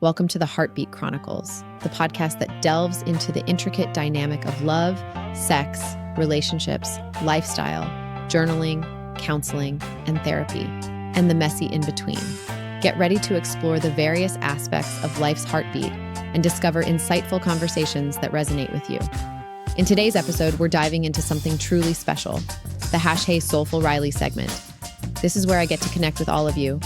Welcome to the Heartbeat Chronicles, the podcast that delves into the intricate dynamic of love, sex, relationships, lifestyle, journaling, counseling, and therapy, and the messy in between. Get ready to explore the various aspects of life's heartbeat and discover insightful conversations that resonate with you. In today's episode, we're diving into something truly special, the #heysoulfulriley segment. This is where I get to connect with all of you,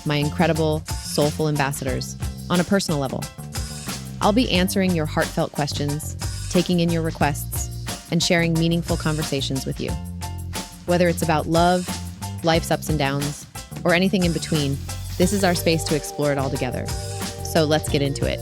my incredible soulful ambassadors, on a personal level. I'll be answering your heartfelt questions, taking in your requests, and sharing meaningful conversations with you. Whether it's about love, life's ups and downs, or anything in between, this is our space to explore it all together. So let's get into it.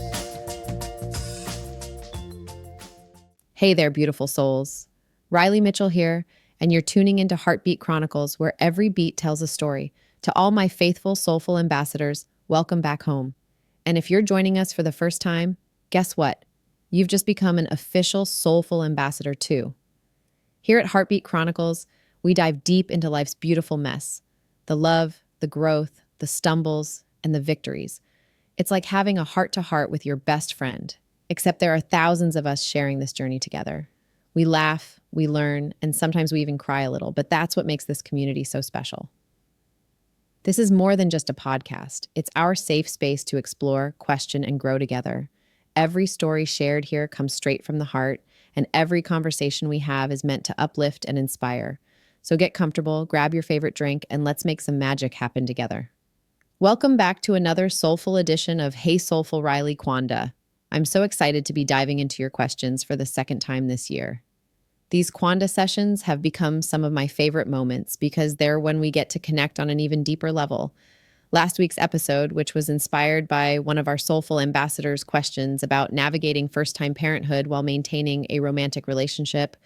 Hey there, beautiful souls. Riley Mitchell here, and you're tuning into Heartbeat Chronicles, where every beat tells a story. To all my faithful, soulful ambassadors, welcome back home. And if you're joining us for the first time, guess what? You've just become an official soulful ambassador too. Here at Heartbeat Chronicles, we dive deep into life's beautiful mess. The love, the growth, the stumbles, and the victories. It's like having a heart-to-heart with your best friend, except there are thousands of us sharing this journey together. We laugh, we learn, and sometimes we even cry a little, but that's what makes this community so special. This is more than just a podcast. It's our safe space to explore, question, and grow together. Every story shared here comes straight from the heart, and every conversation we have is meant to uplift and inspire. So get comfortable, grab your favorite drink, and let's make some magic happen together. Welcome back to another soulful edition of Hey Soulful Riley Kwanda. I'm so excited to be diving into your questions for the second time this year. These Kwanda sessions have become some of my favorite moments because they're when we get to connect on an even deeper level. Last week's episode, which was inspired by one of our soulful ambassadors' questions about navigating first-time parenthood while maintaining a romantic relationship,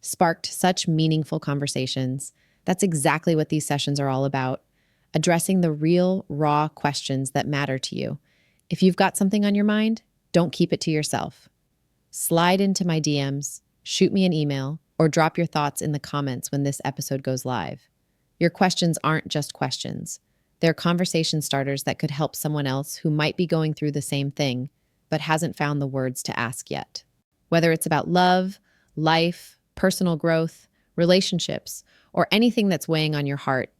sparked such meaningful conversations. That's exactly what these sessions are all about, addressing the real, raw questions that matter to you. If you've got something on your mind, don't keep it to yourself. Slide into my DMs, shoot me an email, or drop your thoughts in the comments when this episode goes live. Your questions aren't just questions. They're conversation starters that could help someone else who might be going through the same thing, but hasn't found the words to ask yet. Whether it's about love, life, personal growth, relationships, or anything that's weighing on your heart,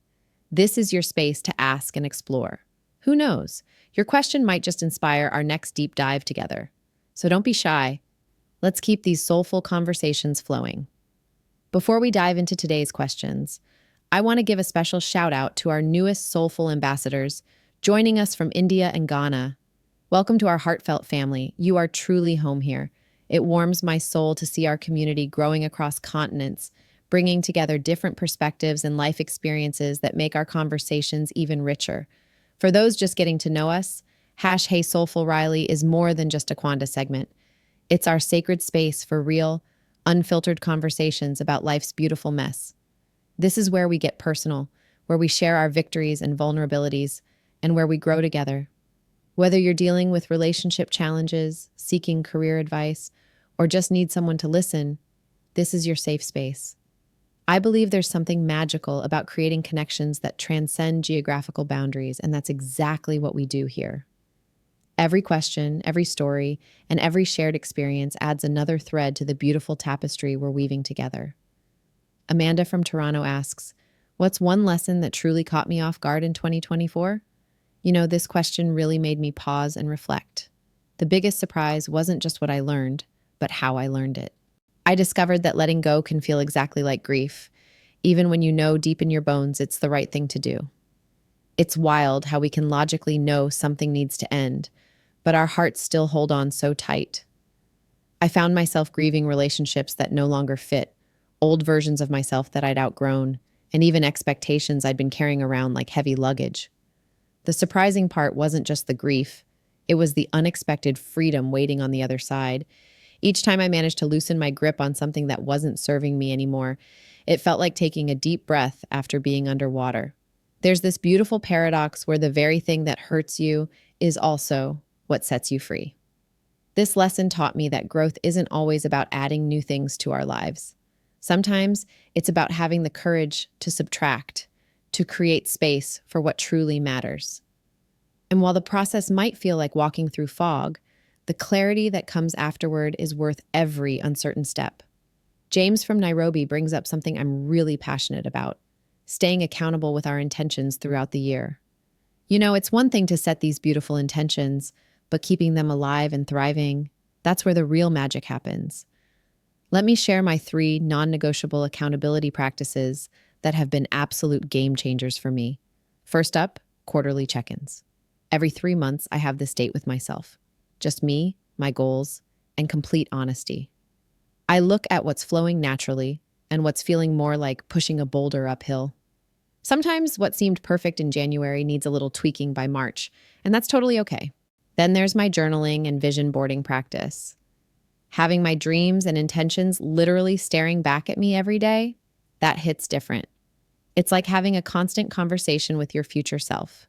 this is your space to ask and explore. Who knows? Your question might just inspire our next deep dive together. So don't be shy. Let's keep these soulful conversations flowing. Before we dive into today's questions, I want to give a special shout out to our newest soulful ambassadors joining us from India and Ghana. Welcome to our heartfelt family. You are truly home here. It warms my soul to see our community growing across continents, bringing together different perspectives and life experiences that make our conversations even richer. For those just getting to know us, #HeySoulfulRiley is more than just a Kwanda segment. It's our sacred space for real, unfiltered conversations about life's beautiful mess. This is where we get personal, where we share our victories and vulnerabilities, and where we grow together. Whether you're dealing with relationship challenges, seeking career advice, or just need someone to listen, this is your safe space. I believe there's something magical about creating connections that transcend geographical boundaries, and that's exactly what we do here. Every question, every story, and every shared experience adds another thread to the beautiful tapestry we're weaving together. Amanda from Toronto asks, what's one lesson that truly caught me off guard in 2024? You know, this question really made me pause and reflect. The biggest surprise wasn't just what I learned, but how I learned it. I discovered that letting go can feel exactly like grief, even when you know deep in your bones it's the right thing to do. It's wild how we can logically know something needs to end, but our hearts still hold on so tight. I found myself grieving relationships that no longer fit, old versions of myself that I'd outgrown, and even expectations I'd been carrying around like heavy luggage. The surprising part wasn't just the grief, it was the unexpected freedom waiting on the other side. Each time I managed to loosen my grip on something that wasn't serving me anymore, it felt like taking a deep breath after being underwater. There's this beautiful paradox where the very thing that hurts you is also what sets you free. This lesson taught me that growth isn't always about adding new things to our lives. Sometimes it's about having the courage to subtract, to create space for what truly matters. And while the process might feel like walking through fog, the clarity that comes afterward is worth every uncertain step. James from Nairobi brings up something I'm really passionate about: staying accountable with our intentions throughout the year. It's one thing to set these beautiful intentions, but keeping them alive and thriving, that's where the real magic happens. Let me share my 3 non negotiable accountability practices that have been absolute game changers for me. First up, quarterly check ins. Every 3 months, I have this date with myself. Just me, my goals, and complete honesty. I look at what's flowing naturally and what's feeling more like pushing a boulder uphill. Sometimes what seemed perfect in January needs a little tweaking by March, and that's totally okay. Then there's my journaling and vision boarding practice. Having my dreams and intentions literally staring back at me every day, that hits different. It's like having a constant conversation with your future self.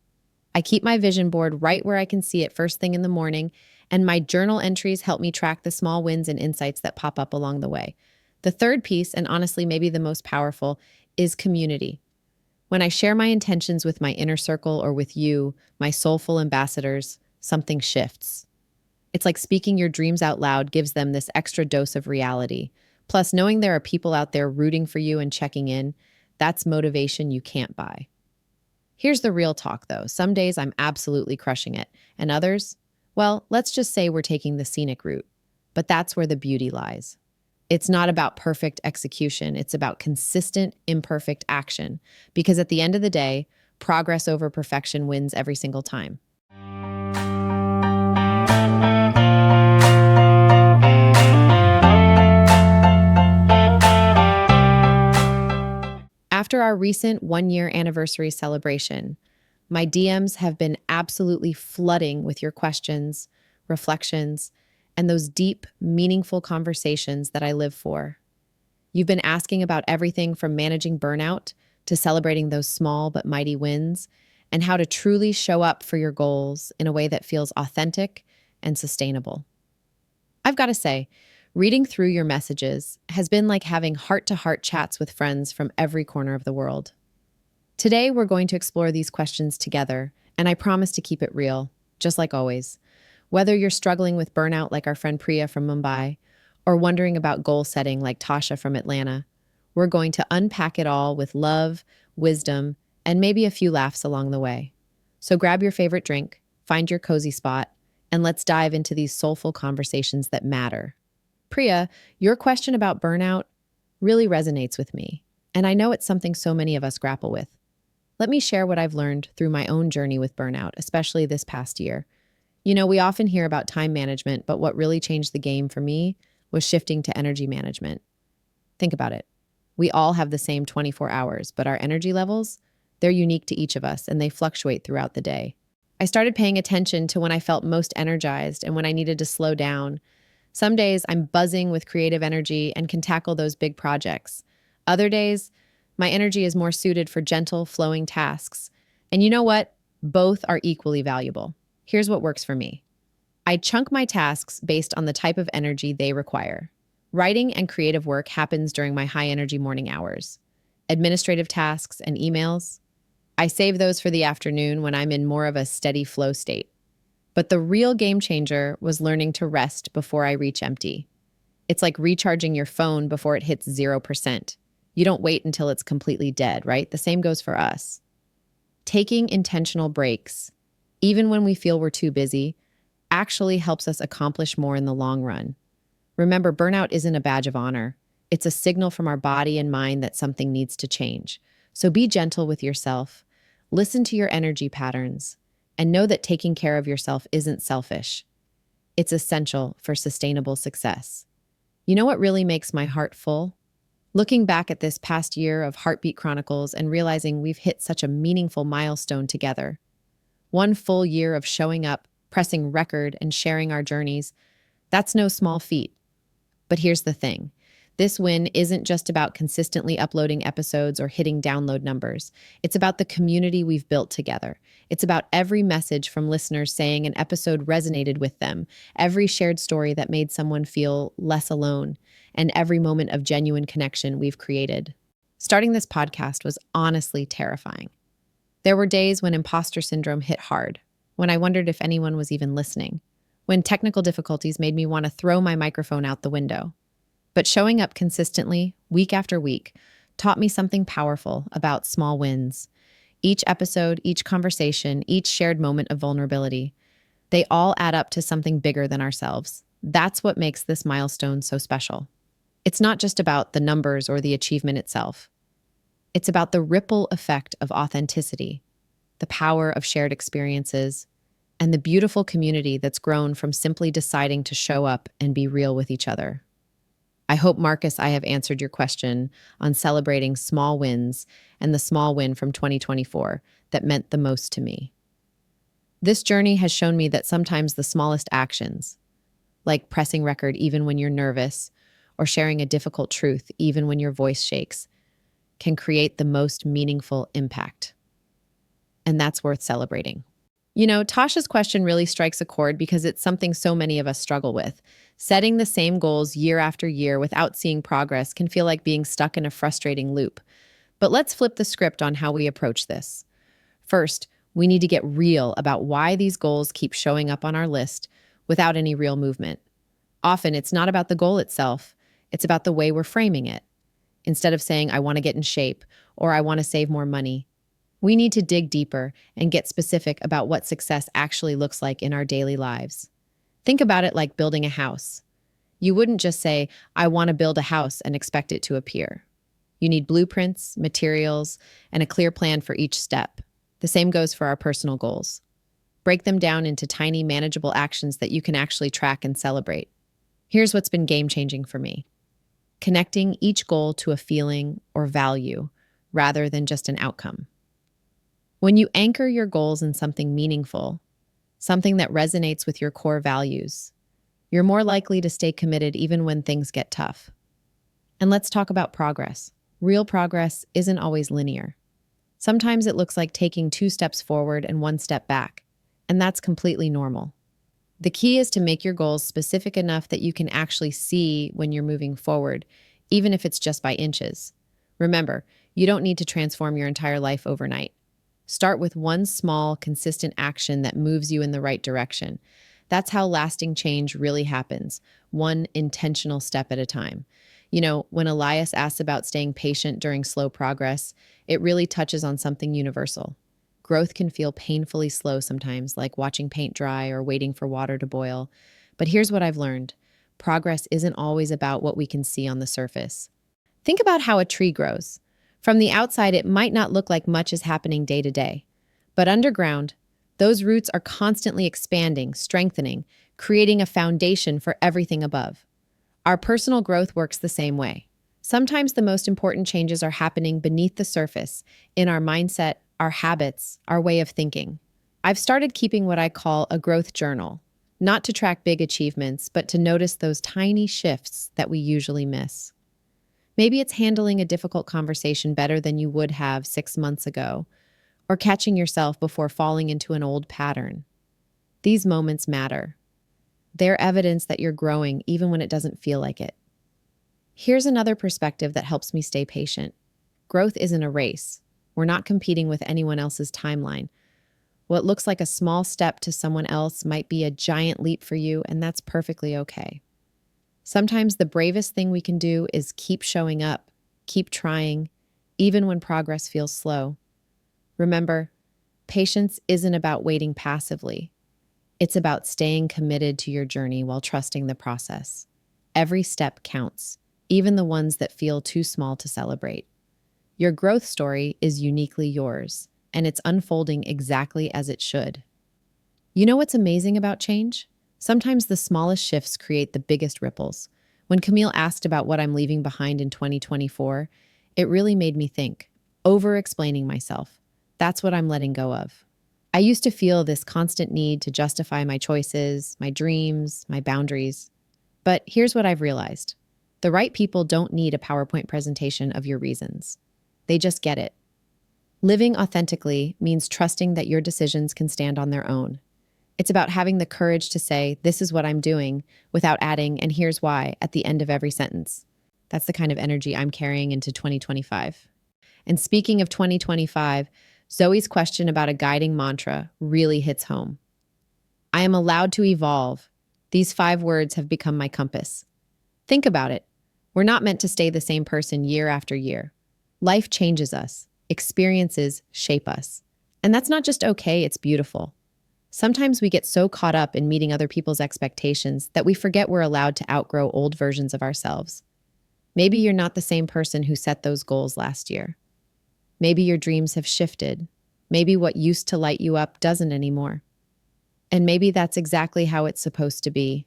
I keep my vision board right where I can see it first thing in the morning, and my journal entries help me track the small wins and insights that pop up along the way. The third piece, and honestly maybe the most powerful, is community. When I share my intentions with my inner circle or with you, my soulful ambassadors, something shifts. It's like speaking your dreams out loud gives them this extra dose of reality. Plus, knowing there are people out there rooting for you and checking in, that's motivation you can't buy. Here's the real talk, though. Some days I'm absolutely crushing it, and others, well, let's just say we're taking the scenic route. But that's where the beauty lies. It's not about perfect execution, it's about consistent, imperfect action. Because at the end of the day, progress over perfection wins every single time. After our recent 1 year anniversary celebration, my DMs have been absolutely flooding with your questions, reflections, and those deep, meaningful conversations that I live for. You've been asking about everything from managing burnout to celebrating those small but mighty wins, and how to truly show up for your goals in a way that feels authentic and sustainable. I've got to say, reading through your messages has been like having heart to heart chats with friends from every corner of the world. Today, we're going to explore these questions together, and I promise to keep it real, just like always. Whether you're struggling with burnout like our friend Priya from Mumbai, or wondering about goal setting like Tasha from Atlanta, we're going to unpack it all with love, wisdom, and maybe a few laughs along the way. So grab your favorite drink, find your cozy spot, and let's dive into these soulful conversations that matter. Priya, your question about burnout really resonates with me, and I know it's something so many of us grapple with. Let me share what I've learned through my own journey with burnout, especially this past year. We often hear about time management, but what really changed the game for me was shifting to energy management. Think about it. We all have the same 24 hours, but our energy levels, they're unique to each of us and they fluctuate throughout the day. I started paying attention to when I felt most energized and when I needed to slow down. Some days I'm buzzing with creative energy and can tackle those big projects. Other days, my energy is more suited for gentle, flowing tasks. And you know what? Both are equally valuable. Here's what works for me. I chunk my tasks based on the type of energy they require. Writing and creative work happens during my high energy morning hours. Administrative tasks and emails, I save those for the afternoon when I'm in more of a steady flow state. But the real game changer was learning to rest before I reach empty. It's like recharging your phone before it hits 0%. You don't wait until it's completely dead, right? The same goes for us. Taking intentional breaks, even when we feel we're too busy, actually helps us accomplish more in the long run. Remember, burnout isn't a badge of honor. It's a signal from our body and mind that something needs to change. So be gentle with yourself, listen to your energy patterns, and know that taking care of yourself isn't selfish. It's essential for sustainable success. You know what really makes my heart full? Looking back at this past year of Heartbeat Chronicles and realizing we've hit such a meaningful milestone together. One full year of showing up, pressing record, and sharing our journeys. That's no small feat. But here's the thing. This win isn't just about consistently uploading episodes or hitting download numbers. It's about the community we've built together. It's about every message from listeners saying an episode resonated with them, every shared story that made someone feel less alone, and every moment of genuine connection we've created. Starting this podcast was honestly terrifying. There were days when imposter syndrome hit hard. when I wondered if anyone was even listening, when technical difficulties made me want to throw my microphone out the window. But showing up consistently, week after week, taught me something powerful about small wins. Each episode, each conversation, each shared moment of vulnerability, they all add up to something bigger than ourselves. That's what makes this milestone so special. It's not just about the numbers or the achievement itself. It's about the ripple effect of authenticity, the power of shared experiences, and the beautiful community that's grown from simply deciding to show up and be real with each other. I hope, Marcus, I have answered your question on celebrating small wins and the small win from 2024 that meant the most to me. This journey has shown me that sometimes the smallest actions, like pressing record even when you're nervous or sharing a difficult truth even when your voice shakes, can create the most meaningful impact. And that's worth celebrating. Tasha's question really strikes a chord because it's something so many of us struggle with. Setting the same goals year after year without seeing progress can feel like being stuck in a frustrating loop. But let's flip the script on how we approach this. First, we need to get real about why these goals keep showing up on our list without any real movement. Often, it's not about the goal itself, it's about the way we're framing it. Instead of saying, I want to get in shape or I want to save more money, we need to dig deeper and get specific about what success actually looks like in our daily lives. Think about it like building a house. You wouldn't just say, I want to build a house and expect it to appear. You need blueprints, materials, and a clear plan for each step. The same goes for our personal goals. Break them down into tiny, manageable actions that you can actually track and celebrate. Here's what's been game-changing for me: connecting each goal to a feeling or value rather than just an outcome. When you anchor your goals in something meaningful, something that resonates with your core values, you're more likely to stay committed even when things get tough. And let's talk about progress. Real progress isn't always linear. Sometimes it looks like taking 2 steps forward and 1 step back, and that's completely normal. The key is to make your goals specific enough that you can actually see when you're moving forward, even if it's just by inches. Remember, you don't need to transform your entire life overnight. Start with one small, consistent action that moves you in the right direction. That's how lasting change really happens, one intentional step at a time. When Elias asks about staying patient during slow progress, it really touches on something universal. Growth can feel painfully slow sometimes, like watching paint dry or waiting for water to boil. But here's what I've learned: progress isn't always about what we can see on the surface. Think about how a tree grows. From the outside, it might not look like much is happening day to day. But underground, those roots are constantly expanding, strengthening, creating a foundation for everything above. Our personal growth works the same way. Sometimes the most important changes are happening beneath the surface, in our mindset, our habits, our way of thinking. I've started keeping what I call a growth journal, not to track big achievements, but to notice those tiny shifts that we usually miss. Maybe it's handling a difficult conversation better than you would have 6 months ago, or catching yourself before falling into an old pattern. These moments matter. They're evidence that you're growing even when it doesn't feel like it. Here's another perspective that helps me stay patient. Growth isn't a race. We're not competing with anyone else's timeline. What looks like a small step to someone else might be a giant leap for you, and that's perfectly okay. Sometimes the bravest thing we can do is keep showing up, keep trying, even when progress feels slow. Remember, patience isn't about waiting passively. It's about staying committed to your journey while trusting the process. Every step counts, even the ones that feel too small to celebrate. Your growth story is uniquely yours, and it's unfolding exactly as it should. You know what's amazing about change? Sometimes the smallest shifts create the biggest ripples. When Camille asked about what I'm leaving behind in 2024, it really made me think, over-explaining myself. That's what I'm letting go of. I used to feel this constant need to justify my choices, my dreams, my boundaries. But here's what I've realized. The right people don't need a PowerPoint presentation of your reasons. They just get it. Living authentically means trusting that your decisions can stand on their own. It's about having the courage to say, this is what I'm doing, without adding, and here's why, at the end of every sentence. That's the kind of energy I'm carrying into 2025. And speaking of 2025, Zoe's question about a guiding mantra really hits home. I am allowed to evolve. These 5 words have become my compass. Think about it. We're not meant to stay the same person year after year. Life changes us, experiences shape us. And that's not just okay, it's beautiful. Sometimes we get so caught up in meeting other people's expectations that we forget we're allowed to outgrow old versions of ourselves. Maybe you're not the same person who set those goals last year. Maybe your dreams have shifted. Maybe what used to light you up doesn't anymore. And maybe that's exactly how it's supposed to be.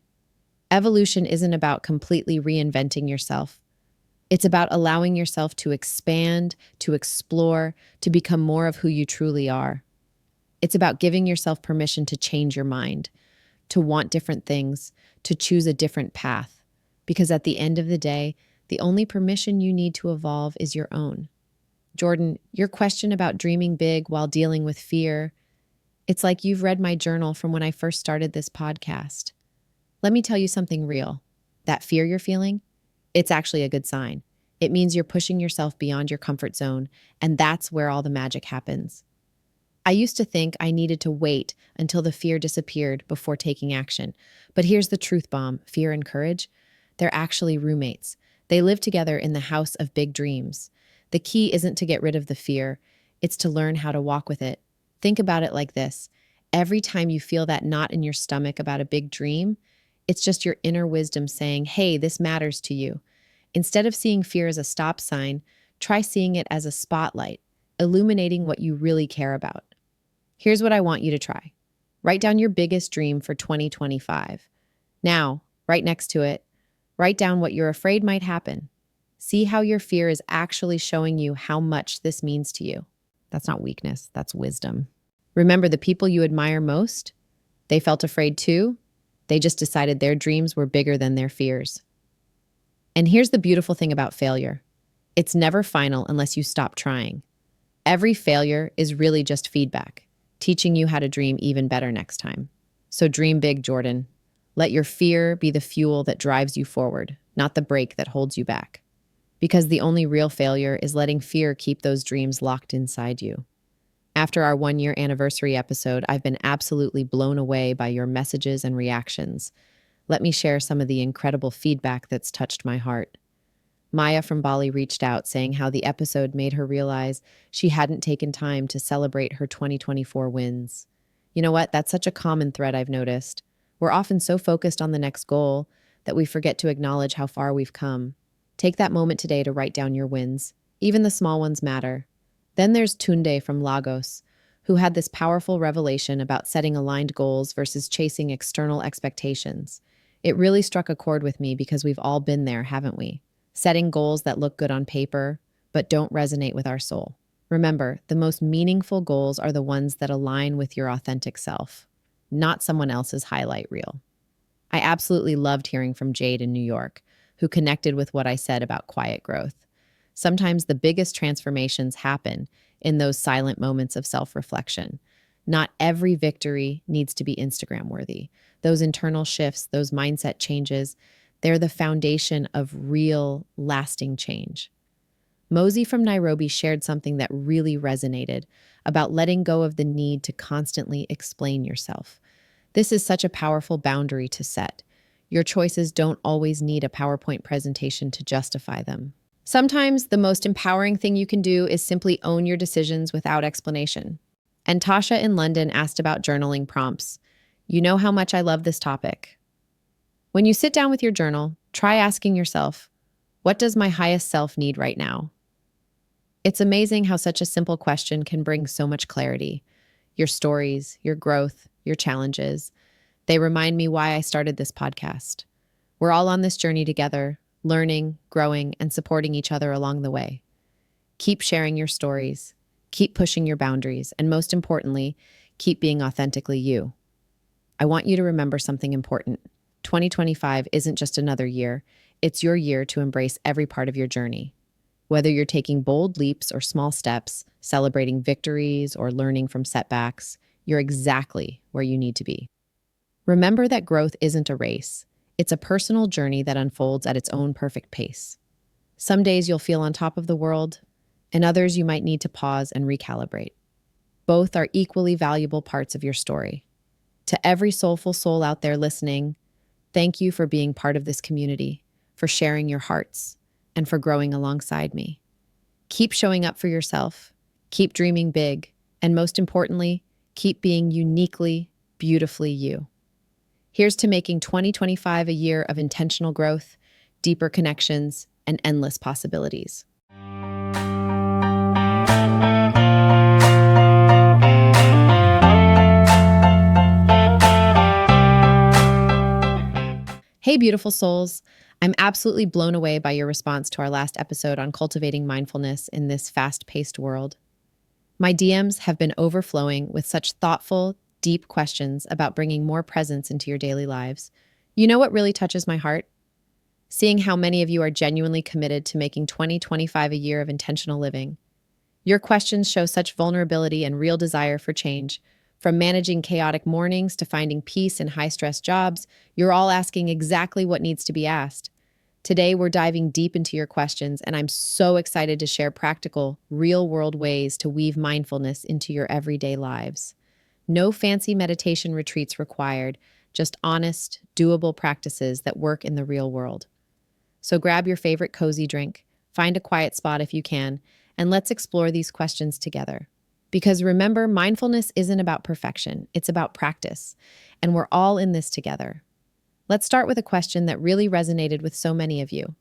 Evolution isn't about completely reinventing yourself. It's about allowing yourself to expand, to explore, to become more of who you truly are. It's about giving yourself permission to change your mind, to want different things, to choose a different path. Because at the end of the day, the only permission you need to evolve is your own. Jordan, your question about dreaming big while dealing with fear, it's like you've read my journal from when I first started this podcast. Let me tell you something real. That fear you're feeling, it's actually a good sign. It means you're pushing yourself beyond your comfort zone, and that's where all the magic happens. I used to think I needed to wait until the fear disappeared before taking action. But here's the truth bomb: fear and courage, they're actually roommates. They live together in the house of big dreams. The key isn't to get rid of the fear, it's to learn how to walk with it. Think about it like this: every time you feel that knot in your stomach about a big dream, it's just your inner wisdom saying, hey, this matters to you. Instead of seeing fear as a stop sign, try seeing it as a spotlight, illuminating what you really care about. Here's what I want you to try. Write down your biggest dream for 2025. Now, right next to it, write down what you're afraid might happen. See how your fear is actually showing you how much this means to you. That's not weakness, that's wisdom. Remember, the people you admire most, they felt afraid too. They just decided their dreams were bigger than their fears. And here's the beautiful thing about failure: it's never final unless you stop trying. Every failure is really just feedback, teaching you how to dream even better next time. So dream big, Jordan. Let your fear be the fuel that drives you forward, not the brake that holds you back. Because the only real failure is letting fear keep those dreams locked inside you. After our 1-year anniversary episode, I've been absolutely blown away by your messages and reactions. Let me share some of the incredible feedback that's touched my heart. Maya from Bali reached out saying how the episode made her realize she hadn't taken time to celebrate her 2024 wins. You know what? That's such a common thread I've noticed. We're often so focused on the next goal that we forget to acknowledge how far we've come. Take that moment today to write down your wins. Even the small ones matter. Then there's Tunde from Lagos, who had this powerful revelation about setting aligned goals versus chasing external expectations. It really struck a chord with me because we've all been there, haven't we? Setting goals that look good on paper, but don't resonate with our soul. Remember, the most meaningful goals are the ones that align with your authentic self, not someone else's highlight reel. I absolutely loved hearing from Jade in New York, who connected with what I said about quiet growth. Sometimes the biggest transformations happen in those silent moments of self-reflection. Not every victory needs to be Instagram worthy. Those internal shifts, those mindset changes, they're the foundation of real, lasting change. Mosey from Nairobi shared something that really resonated about letting go of the need to constantly explain yourself. This is such a powerful boundary to set. Your choices don't always need a PowerPoint presentation to justify them. Sometimes the most empowering thing you can do is simply own your decisions without explanation. And Tasha in London asked about journaling prompts. You know how much I love this topic. When you sit down with your journal, try asking yourself, what does my highest self need right now? It's amazing how such a simple question can bring so much clarity. Your stories, your growth, your challenges, they remind me why I started this podcast. We're all on this journey together, learning, growing, and supporting each other along the way. Keep sharing your stories, keep pushing your boundaries, and most importantly, keep being authentically you. I want you to remember something important. 2025 isn't just another year. It's your year to embrace every part of your journey. Whether you're taking bold leaps or small steps, celebrating victories or learning from setbacks, you're exactly where you need to be. Remember that growth isn't a race. It's a personal journey that unfolds at its own perfect pace. Some days you'll feel on top of the world, and others you might need to pause and recalibrate. Both are equally valuable parts of your story. To every soulful soul out there listening, thank you for being part of this community, for sharing your hearts, and for growing alongside me. Keep showing up for yourself, keep dreaming big, and most importantly, keep being uniquely, beautifully you. Here's to making 2025 a year of intentional growth, deeper connections, and endless possibilities. Hey, beautiful souls. I'm absolutely blown away by your response to our last episode on cultivating mindfulness in this fast paced world. My DMs have been overflowing with such thoughtful, deep questions about bringing more presence into your daily lives. You know what really touches my heart? Seeing how many of you are genuinely committed to making 2025 a year of intentional living. Your questions show such vulnerability and real desire for change. From managing chaotic mornings to finding peace in high-stress jobs, you're all asking exactly what needs to be asked. Today, we're diving deep into your questions, and I'm so excited to share practical, real-world ways to weave mindfulness into your everyday lives. No fancy meditation retreats required, just honest, doable practices that work in the real world. So grab your favorite cozy drink, find a quiet spot if you can, and let's explore these questions together. Because remember, mindfulness isn't about perfection, it's about practice, and we're all in this together. Let's start with a question that really resonated with so many of you.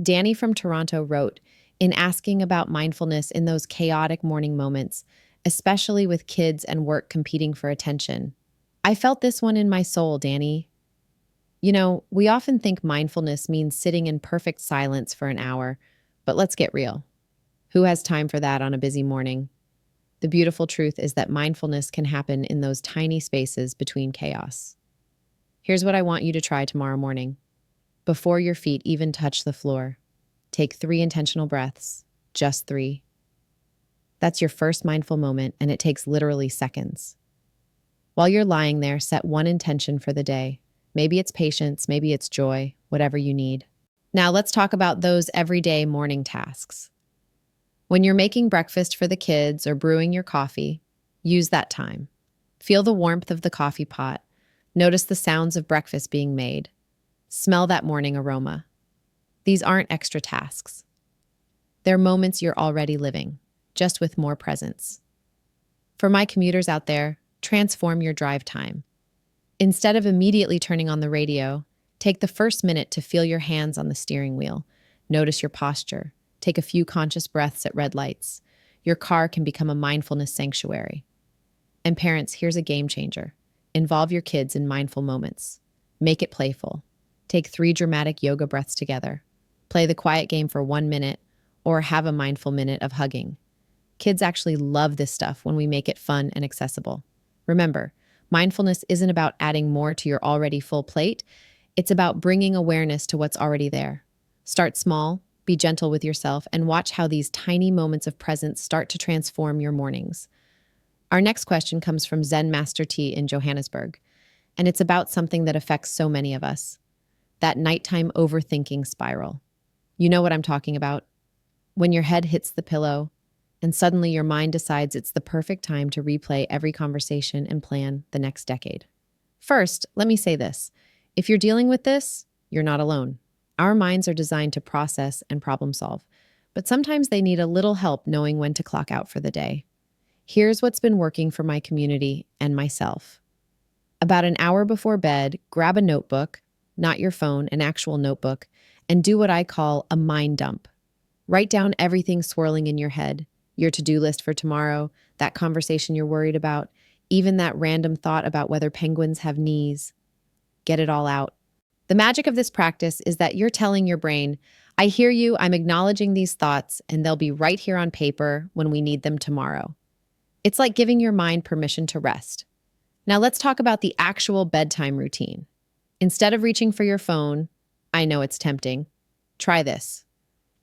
Danny from Toronto wrote, in asking about mindfulness in those chaotic morning moments, especially with kids and work competing for attention. I felt this one in my soul, Danny. You know, we often think mindfulness means sitting in perfect silence for an hour, but let's get real. Who has time for that on a busy morning? The beautiful truth is that mindfulness can happen in those tiny spaces between chaos. Here's what I want you to try tomorrow morning. Before your feet even touch the floor, take 3 intentional breaths, just 3. That's your first mindful moment, and it takes literally seconds. While you're lying there, set one intention for the day. Maybe it's patience, maybe it's joy, whatever you need. Now let's talk about those everyday morning tasks. When you're making breakfast for the kids or brewing your coffee, use that time. Feel the warmth of the coffee pot. Notice the sounds of breakfast being made. Smell that morning aroma. These aren't extra tasks. They're moments you're already living, just with more presence. For my commuters out there, transform your drive time. Instead of immediately turning on the radio, take the first minute to feel your hands on the steering wheel. Notice your posture. Take a few conscious breaths at red lights. Your car can become a mindfulness sanctuary. And parents, here's a game changer. Involve your kids in mindful moments. Make it playful. Take 3 dramatic yoga breaths together. Play the quiet game for 1 minute, or have a mindful minute of hugging. Kids actually love this stuff when we make it fun and accessible. Remember, mindfulness isn't about adding more to your already full plate. It's about bringing awareness to what's already there. Start small, be gentle with yourself, and watch how these tiny moments of presence start to transform your mornings. Our next question comes from Zen Master T in Johannesburg, and it's about something that affects so many of us, that nighttime overthinking spiral. You know what I'm talking about? When your head hits the pillow, and suddenly your mind decides it's the perfect time to replay every conversation and plan the next decade. First, let me say this. If you're dealing with this, you're not alone. Our minds are designed to process and problem solve, but sometimes they need a little help knowing when to clock out for the day. Here's what's been working for my community and myself. About an hour before bed, grab a notebook, not your phone, an actual notebook, and do what I call a mind dump. Write down everything swirling in your head, your to-do list for tomorrow, that conversation you're worried about, even that random thought about whether penguins have knees. Get it all out. The magic of this practice is that you're telling your brain, I hear you, I'm acknowledging these thoughts, and they'll be right here on paper when we need them tomorrow. It's like giving your mind permission to rest. Now let's talk about the actual bedtime routine. Instead of reaching for your phone, I know it's tempting, try this.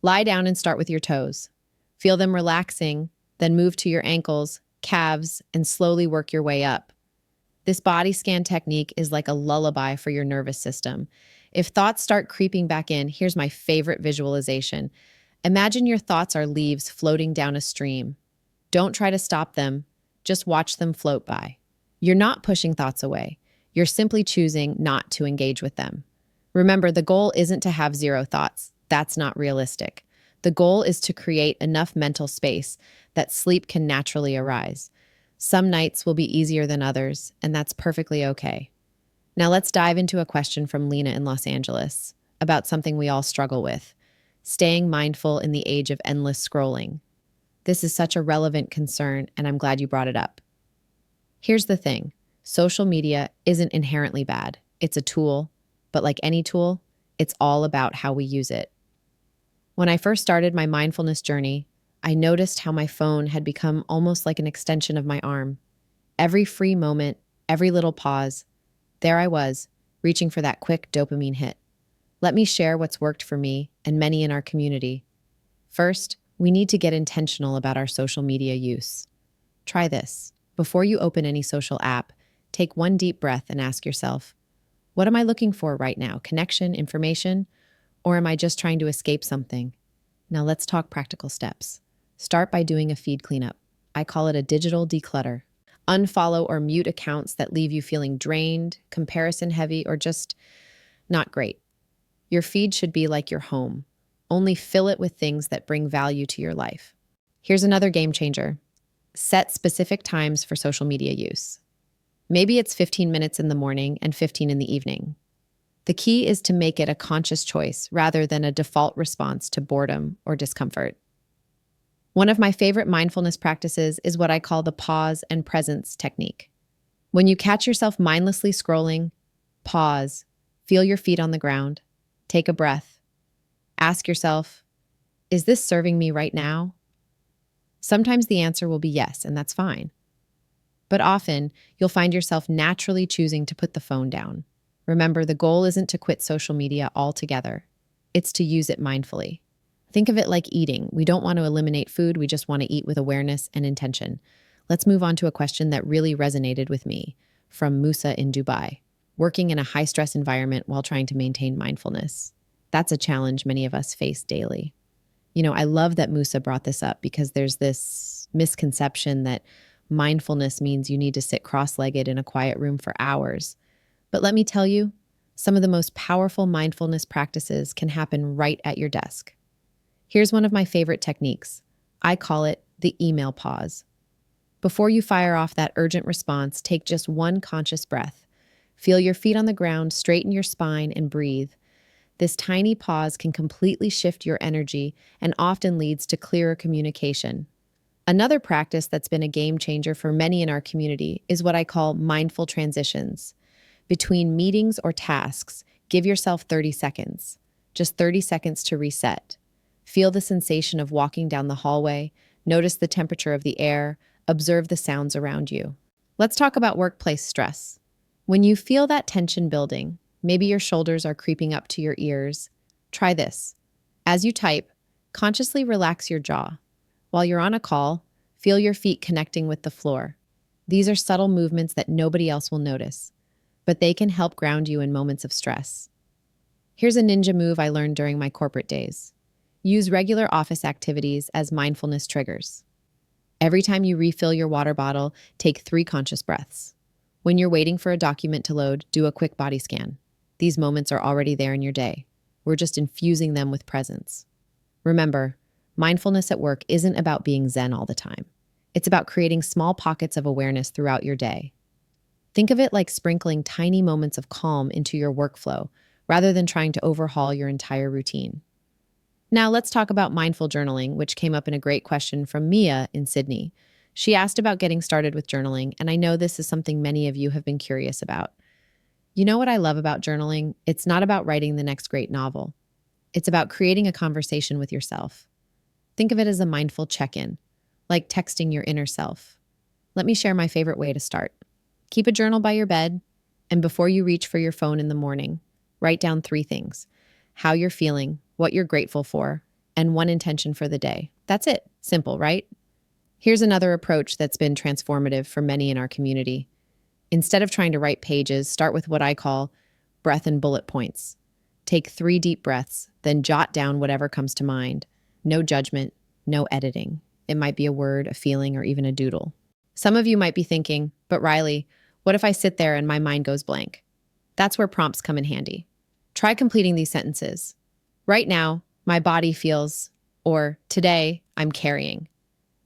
Lie down and start with your toes. Feel them relaxing, then move to your ankles, calves, and slowly work your way up. This body scan technique is like a lullaby for your nervous system. If thoughts start creeping back in, here's my favorite visualization. Imagine your thoughts are leaves floating down a stream. Don't try to stop them, just watch them float by. You're not pushing thoughts away. You're simply choosing not to engage with them. Remember, the goal isn't to have zero thoughts. That's not realistic. The goal is to create enough mental space that sleep can naturally arise. Some nights will be easier than others, and that's perfectly okay. Now let's dive into a question from Lena in Los Angeles about something we all struggle with: staying mindful in the age of endless scrolling. This is such a relevant concern, and I'm glad you brought it up. Here's the thing: social media isn't inherently bad. It's a tool, but like any tool, it's all about how we use it. When I first started my mindfulness journey, I noticed how my phone had become almost like an extension of my arm. Every free moment, every little pause, there I was, reaching for that quick dopamine hit. Let me share what's worked for me and many in our community. First, we need to get intentional about our social media use. Try this. Before you open any social app, take one deep breath and ask yourself, what am I looking for right now? Connection, information, or am I just trying to escape something? Now let's talk practical steps. Start by doing a feed cleanup. I call it a digital declutter. Unfollow or mute accounts that leave you feeling drained, comparison heavy, or just not great. Your feed should be like your home. Only fill it with things that bring value to your life. Here's another game changer. Set specific times for social media use. Maybe it's 15 minutes in the morning and 15 in the evening. The key is to make it a conscious choice rather than a default response to boredom or discomfort. One of my favorite mindfulness practices is what I call the pause and presence technique. When you catch yourself mindlessly scrolling, pause, feel your feet on the ground, take a breath. Ask yourself, is this serving me right now? Sometimes the answer will be yes, and that's fine. But often, you'll find yourself naturally choosing to put the phone down. Remember, the goal isn't to quit social media altogether. It's to use it mindfully. Think of it like eating. We don't want to eliminate food, we just want to eat with awareness and intention. Let's move on to a question that really resonated with me from Musa in Dubai. Working in a high-stress environment while trying to maintain mindfulness. That's a challenge many of us face daily. I love that Musa brought this up because there's this misconception that mindfulness means you need to sit cross-legged in a quiet room for hours. But let me tell you, some of the most powerful mindfulness practices can happen right at your desk. Here's one of my favorite techniques. I call it the email pause. Before you fire off that urgent response, take just one conscious breath. Feel your feet on the ground, straighten your spine, and breathe. This tiny pause can completely shift your energy and often leads to clearer communication. Another practice that's been a game changer for many in our community is what I call mindful transitions. Between meetings or tasks, give yourself 30 seconds. Just 30 seconds to reset. Feel the sensation of walking down the hallway, notice the temperature of the air, observe the sounds around you. Let's talk about workplace stress. When you feel that tension building, maybe your shoulders are creeping up to your ears, try this. As you type, consciously relax your jaw. While you're on a call, feel your feet connecting with the floor. These are subtle movements that nobody else will notice, but they can help ground you in moments of stress. Here's a ninja move I learned during my corporate days. Use regular office activities as mindfulness triggers. Every time you refill your water bottle, take 3 conscious breaths. When you're waiting for a document to load, do a quick body scan. These moments are already there in your day. We're just infusing them with presence. Remember, mindfulness at work isn't about being zen all the time. It's about creating small pockets of awareness throughout your day. Think of it like sprinkling tiny moments of calm into your workflow, rather than trying to overhaul your entire routine. Now let's talk about mindful journaling, which came up in a great question from Mia in Sydney. She asked about getting started with journaling, and I know this is something many of you have been curious about. You know what I love about journaling? It's not about writing the next great novel. It's about creating a conversation with yourself. Think of it as a mindful check-in, like texting your inner self. Let me share my favorite way to start. Keep a journal by your bed, and before you reach for your phone in the morning, write down 3 things: how you're feeling, what you're grateful for, and one intention for the day. That's it. Simple, right? Here's another approach that's been transformative for many in our community. Instead of trying to write pages, start with what I call breath and bullet points. Take 3 deep breaths, then jot down whatever comes to mind. No judgment, no editing. It might be a word, a feeling, or even a doodle. Some of you might be thinking, but Riley, What if I sit there and my mind goes blank? That's where prompts come in handy. Try completing these sentences. Right now, my body feels, or today, I'm carrying.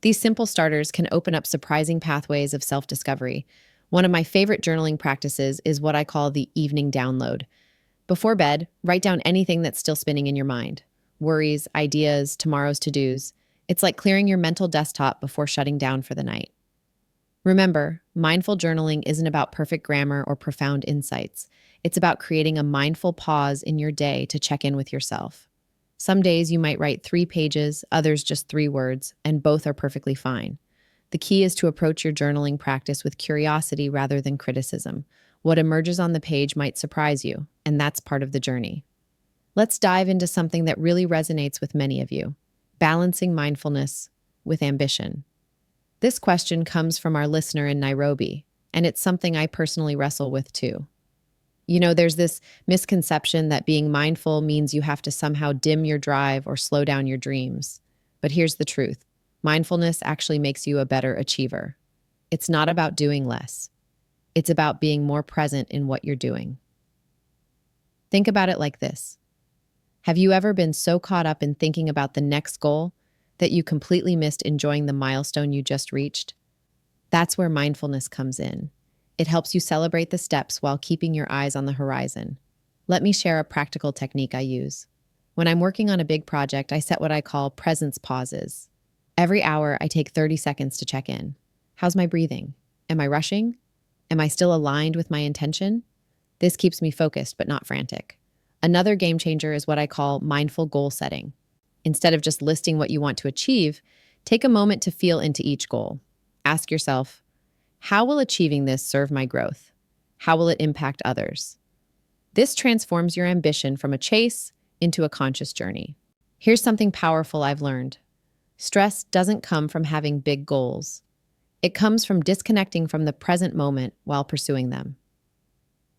These simple starters can open up surprising pathways of self discovery. One of my favorite journaling practices is what I call the evening download. Before bed, write down anything that's still spinning in your mind: worries, ideas, tomorrow's to dos. It's like clearing your mental desktop before shutting down for the night. Remember, mindful journaling isn't about perfect grammar or profound insights. It's about creating a mindful pause in your day to check in with yourself. Some days you might write 3 pages, others just 3 words, and both are perfectly fine. The key is to approach your journaling practice with curiosity rather than criticism. What emerges on the page might surprise you, and that's part of the journey. Let's dive into something that really resonates with many of you: balancing mindfulness with ambition. This question comes from our listener in Nairobi, and it's something I personally wrestle with too. There's this misconception that being mindful means you have to somehow dim your drive or slow down your dreams. But here's the truth: mindfulness actually makes you a better achiever. It's not about doing less, it's about being more present in what you're doing. Think about it like this: have you ever been so caught up in thinking about the next goal that you completely missed enjoying the milestone you just reached? That's where mindfulness comes in. It helps you celebrate the steps while keeping your eyes on the horizon. Let me share a practical technique I use. When I'm working on a big project, I set what I call presence pauses. Every hour, I take 30 seconds to check in. How's my breathing? Am I rushing? Am I still aligned with my intention? This keeps me focused but not frantic. Another game changer is what I call mindful goal setting. Instead of just listing what you want to achieve, take a moment to feel into each goal. Ask yourself, how will achieving this serve my growth? How will it impact others? This transforms your ambition from a chase into a conscious journey. Here's something powerful I've learned. Stress doesn't come from having big goals. It comes from disconnecting from the present moment while pursuing them.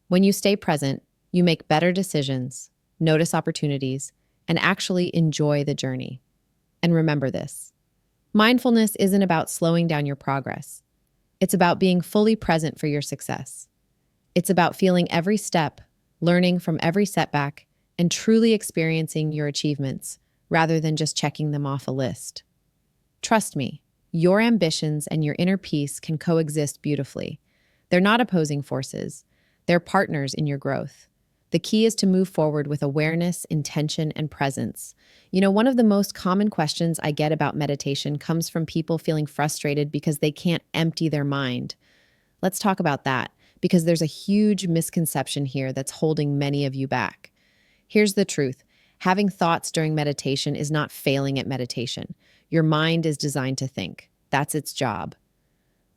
When you stay present, you make better decisions, notice opportunities, and actually enjoy the journey. And remember this: mindfulness isn't about slowing down your progress. It's about being fully present for your success. It's about feeling every step, learning from every setback, and truly experiencing your achievements rather than just checking them off a list. Trust me, your ambitions and your inner peace can coexist beautifully. They're not opposing forces, they're partners in your growth. The key is to move forward with awareness, intention, and presence. One of the most common questions I get about meditation comes from people feeling frustrated because they can't empty their mind. Let's talk about that, because there's a huge misconception here that's holding many of you back. Here's the truth: having thoughts during meditation is not failing at meditation. Your mind is designed to think. That's its job.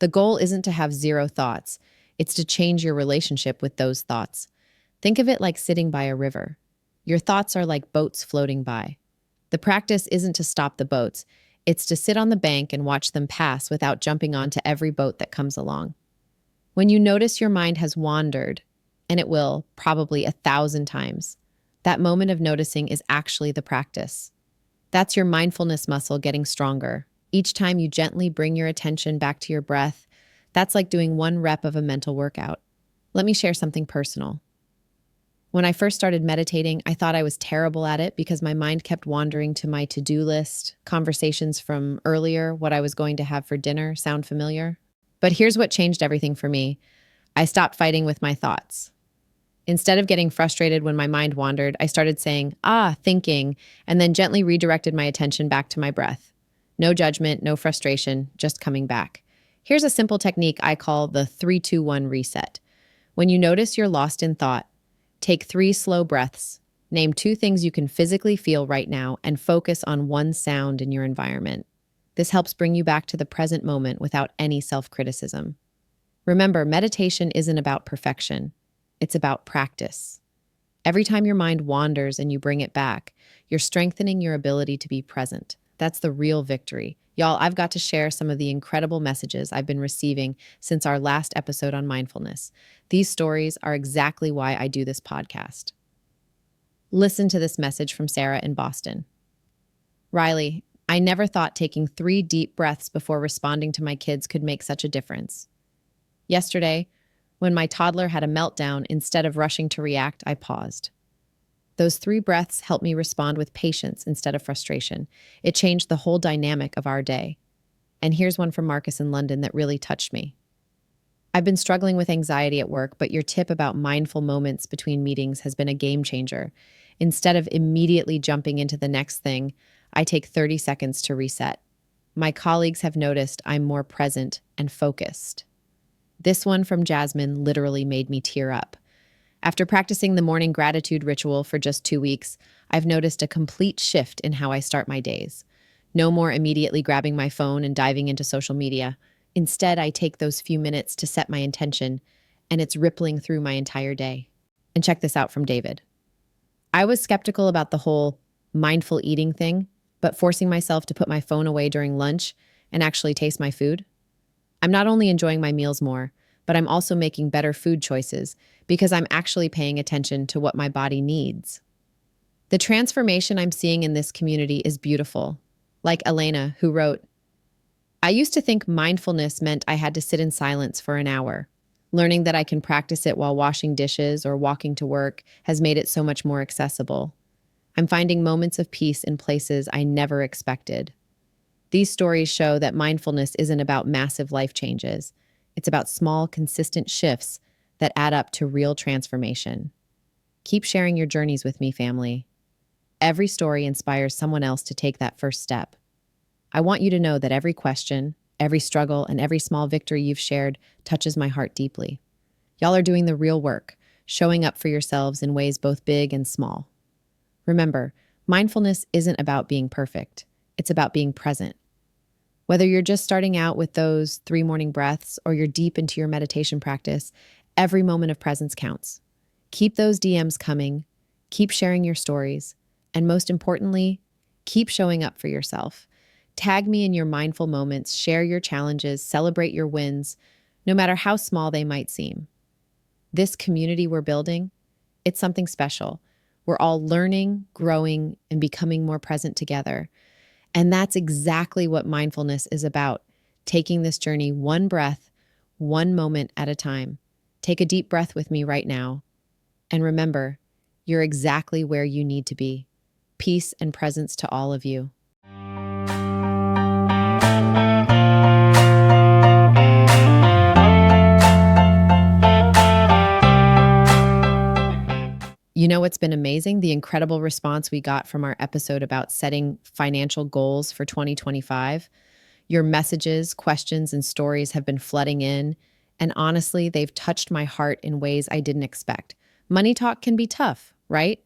The goal isn't to have zero thoughts, it's to change your relationship with those thoughts. Think of it like sitting by a river. Your thoughts are like boats floating by. The practice isn't to stop the boats, it's to sit on the bank and watch them pass without jumping onto every boat that comes along. When you notice your mind has wandered, and it will, probably 1,000 times, that moment of noticing is actually the practice. That's your mindfulness muscle getting stronger. Each time you gently bring your attention back to your breath, that's like doing 1 rep of a mental workout. Let me share something personal. When I first started meditating, I thought I was terrible at it because my mind kept wandering to my to-do list. Conversations from earlier, what I was going to have for dinner, sound familiar? But here's what changed everything for me. I stopped fighting with my thoughts. Instead of getting frustrated when my mind wandered, I started saying, thinking, and then gently redirected my attention back to my breath. No judgment, no frustration, just coming back. Here's a simple technique I call the 3-2-1 reset. When you notice you're lost in thought, take 3 slow breaths. Name 2 things you can physically feel right now and focus on 1 sound in your environment. This helps bring you back to the present moment without any self-criticism. Remember, meditation isn't about perfection. It's about practice. Every time your mind wanders and you bring it back, you're strengthening your ability to be present. That's the real victory. Y'all, I've got to share some of the incredible messages I've been receiving since our last episode on mindfulness. These stories are exactly why I do this podcast. Listen to this message from Sarah in Boston. Riley, I never thought taking 3 deep breaths before responding to my kids could make such a difference. Yesterday, When my toddler had a meltdown, instead of rushing to react, I paused. Those 3 breaths helped me respond with patience instead of frustration. It changed the whole dynamic of our day. And here's one from Marcus in London that really touched me. I've been struggling with anxiety at work, but your tip about mindful moments between meetings has been a game changer. Instead of immediately jumping into the next thing, I take 30 seconds to reset. My colleagues have noticed I'm more present and focused. This one from Jasmine literally made me tear up. After practicing the morning gratitude ritual for just 2 weeks, I've noticed a complete shift in how I start my days. No more immediately grabbing my phone and diving into social media. Instead, I take those few minutes to set my intention, and it's rippling through my entire day. And check this out from David. I was skeptical about the whole mindful eating thing, but forcing myself to put my phone away during lunch and actually taste my food. I'm not only enjoying my meals more, but I'm also making better food choices because I'm actually paying attention to what my body needs. The transformation I'm seeing in this community is beautiful. Like Elena, who wrote, I used to think mindfulness meant I had to sit in silence for an hour. Learning that I can practice it while washing dishes or walking to work has made it so much more accessible. I'm finding moments of peace in places I never expected. These stories show that mindfulness isn't about massive life changes. It's about small, consistent shifts that add up to real transformation. Keep sharing your journeys with me, family. Every story inspires someone else to take that first step. I want you to know that every question, every struggle, and every small victory you've shared touches my heart deeply. Y'all are doing the real work, showing up for yourselves in ways both big and small. Remember, mindfulness isn't about being perfect. It's about being present. Whether you're just starting out with those 3 morning breaths or you're deep into your meditation practice, every moment of presence counts. Keep those DMs coming, keep sharing your stories, and most importantly, keep showing up for yourself. Tag me in your mindful moments, share your challenges, celebrate your wins, no matter how small they might seem. This community we're building, it's something special. We're all learning, growing, and becoming more present together. And that's exactly what mindfulness is about, taking this journey one breath, one moment at a time. Take a deep breath with me right now. And remember, you're exactly where you need to be. Peace and presence to all of you. You know what's been amazing? The incredible response we got from our episode about setting financial goals for 2025. Your messages, questions, and stories have been flooding in, and honestly, they've touched my heart in ways I didn't expect. Money talk can be tough, right?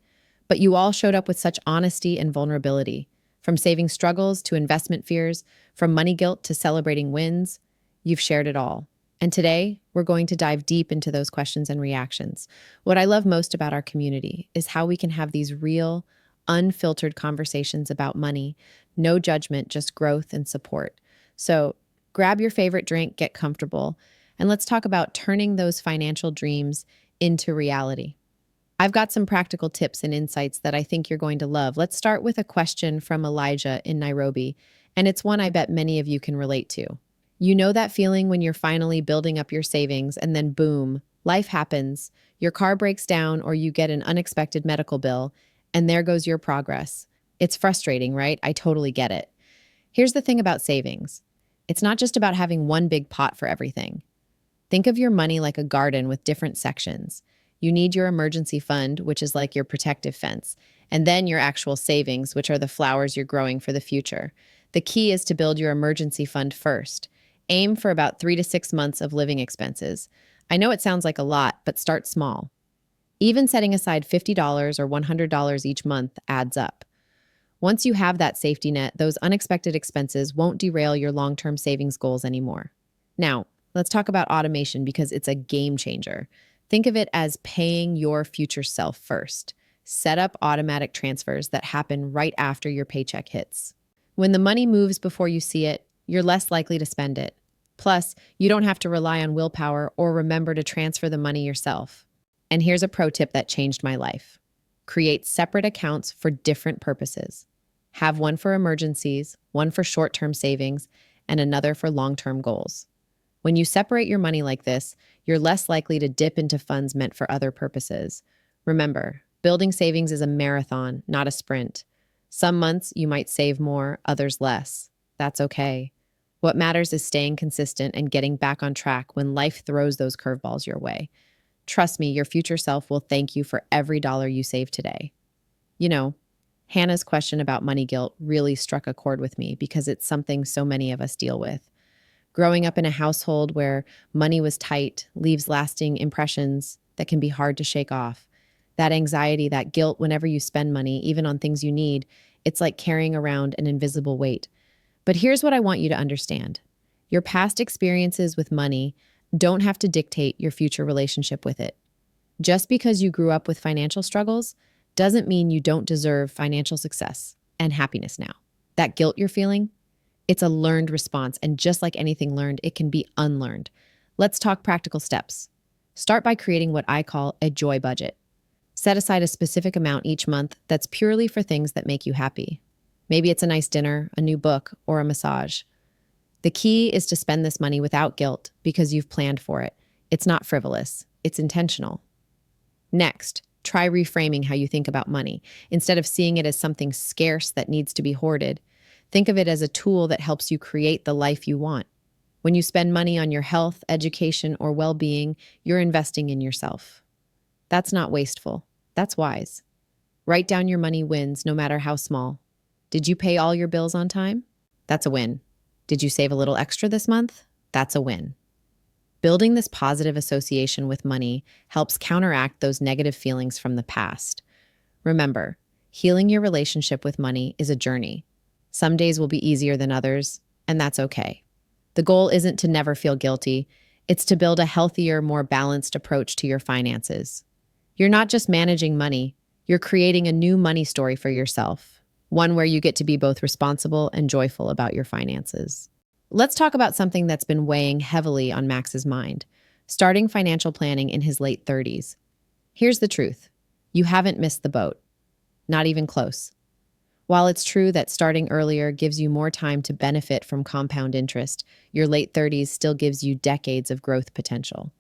But you all showed up with such honesty and vulnerability. From saving struggles to investment fears, from money guilt to celebrating wins, you've shared it all. And today, we're going to dive deep into those questions and reactions. What I love most about our community is how we can have these real, unfiltered conversations about money, no judgment, just growth and support. So grab your favorite drink, get comfortable, and let's talk about turning those financial dreams into reality. I've got some practical tips and insights that I think you're going to love. Let's start with a question from Elijah in Nairobi, and it's one I bet many of you can relate to. You know that feeling when you're finally building up your savings and then boom, life happens, your car breaks down or you get an unexpected medical bill, and there goes your progress. It's frustrating, right? I totally get it. Here's the thing about savings. It's not just about having one big pot for everything. Think of your money like a garden with different sections. You need your emergency fund, which is like your protective fence, and then your actual savings, which are the flowers you're growing for the future. The key is to build your emergency fund first. Aim for about 3 to 6 months of living expenses. I know it sounds like a lot, but start small. Even setting aside $50 or $100 each month adds up. Once you have that safety net, those unexpected expenses won't derail your long-term savings goals anymore. Now, let's talk about automation because it's a game changer. Think of it as paying your future self first. Set up automatic transfers that happen right after your paycheck hits. When the money moves before you see it, you're less likely to spend it. Plus, you don't have to rely on willpower or remember to transfer the money yourself. And here's a pro tip that changed my life. Create separate accounts for different purposes. Have one for emergencies, one for short-term savings, and another for long-term goals. When you separate your money like this, you're less likely to dip into funds meant for other purposes. Remember, building savings is a marathon, not a sprint. Some months you might save more, others less. That's okay. What matters is staying consistent and getting back on track when life throws those curveballs your way. Trust me, your future self will thank you for every dollar you save today. You know, Hannah's question about money guilt really struck a chord with me because it's something so many of us deal with. Growing up in a household where money was tight leaves lasting impressions that can be hard to shake off. That anxiety, that guilt whenever you spend money, even on things you need, it's like carrying around an invisible weight. But here's what I want you to understand. Your past experiences with money don't have to dictate your future relationship with it. Just because you grew up with financial struggles doesn't mean you don't deserve financial success and happiness now. That guilt you're feeling, it's a learned response, and just like anything learned, it can be unlearned. Let's talk practical steps. Start by creating what I call a joy budget. Set aside a specific amount each month that's purely for things that make you happy. Maybe it's a nice dinner, a new book, or a massage. The key is to spend this money without guilt because you've planned for it. It's not frivolous, it's intentional. Next, try reframing how you think about money. Instead of seeing it as something scarce that needs to be hoarded, think of it as a tool that helps you create the life you want. When you spend money on your health, education, or well-being, you're investing in yourself. That's not wasteful. That's wise. Write down your money wins, no matter how small. Did you pay all your bills on time? That's a win. Did you save a little extra this month? That's a win. Building this positive association with money helps counteract those negative feelings from the past. Remember, healing your relationship with money is a journey. Some days will be easier than others, and that's okay. The goal isn't to never feel guilty. It's to build a healthier, more balanced approach to your finances. You're not just managing money, you're creating a new money story for yourself, one where you get to be both responsible and joyful about your finances. Let's talk about something that's been weighing heavily on Max's mind, starting financial planning in his late 30s. Here's the truth. You haven't missed the boat. Not even close. While it's true that starting earlier gives you more time to benefit from compound interest, your late 30s still gives you decades of growth potential.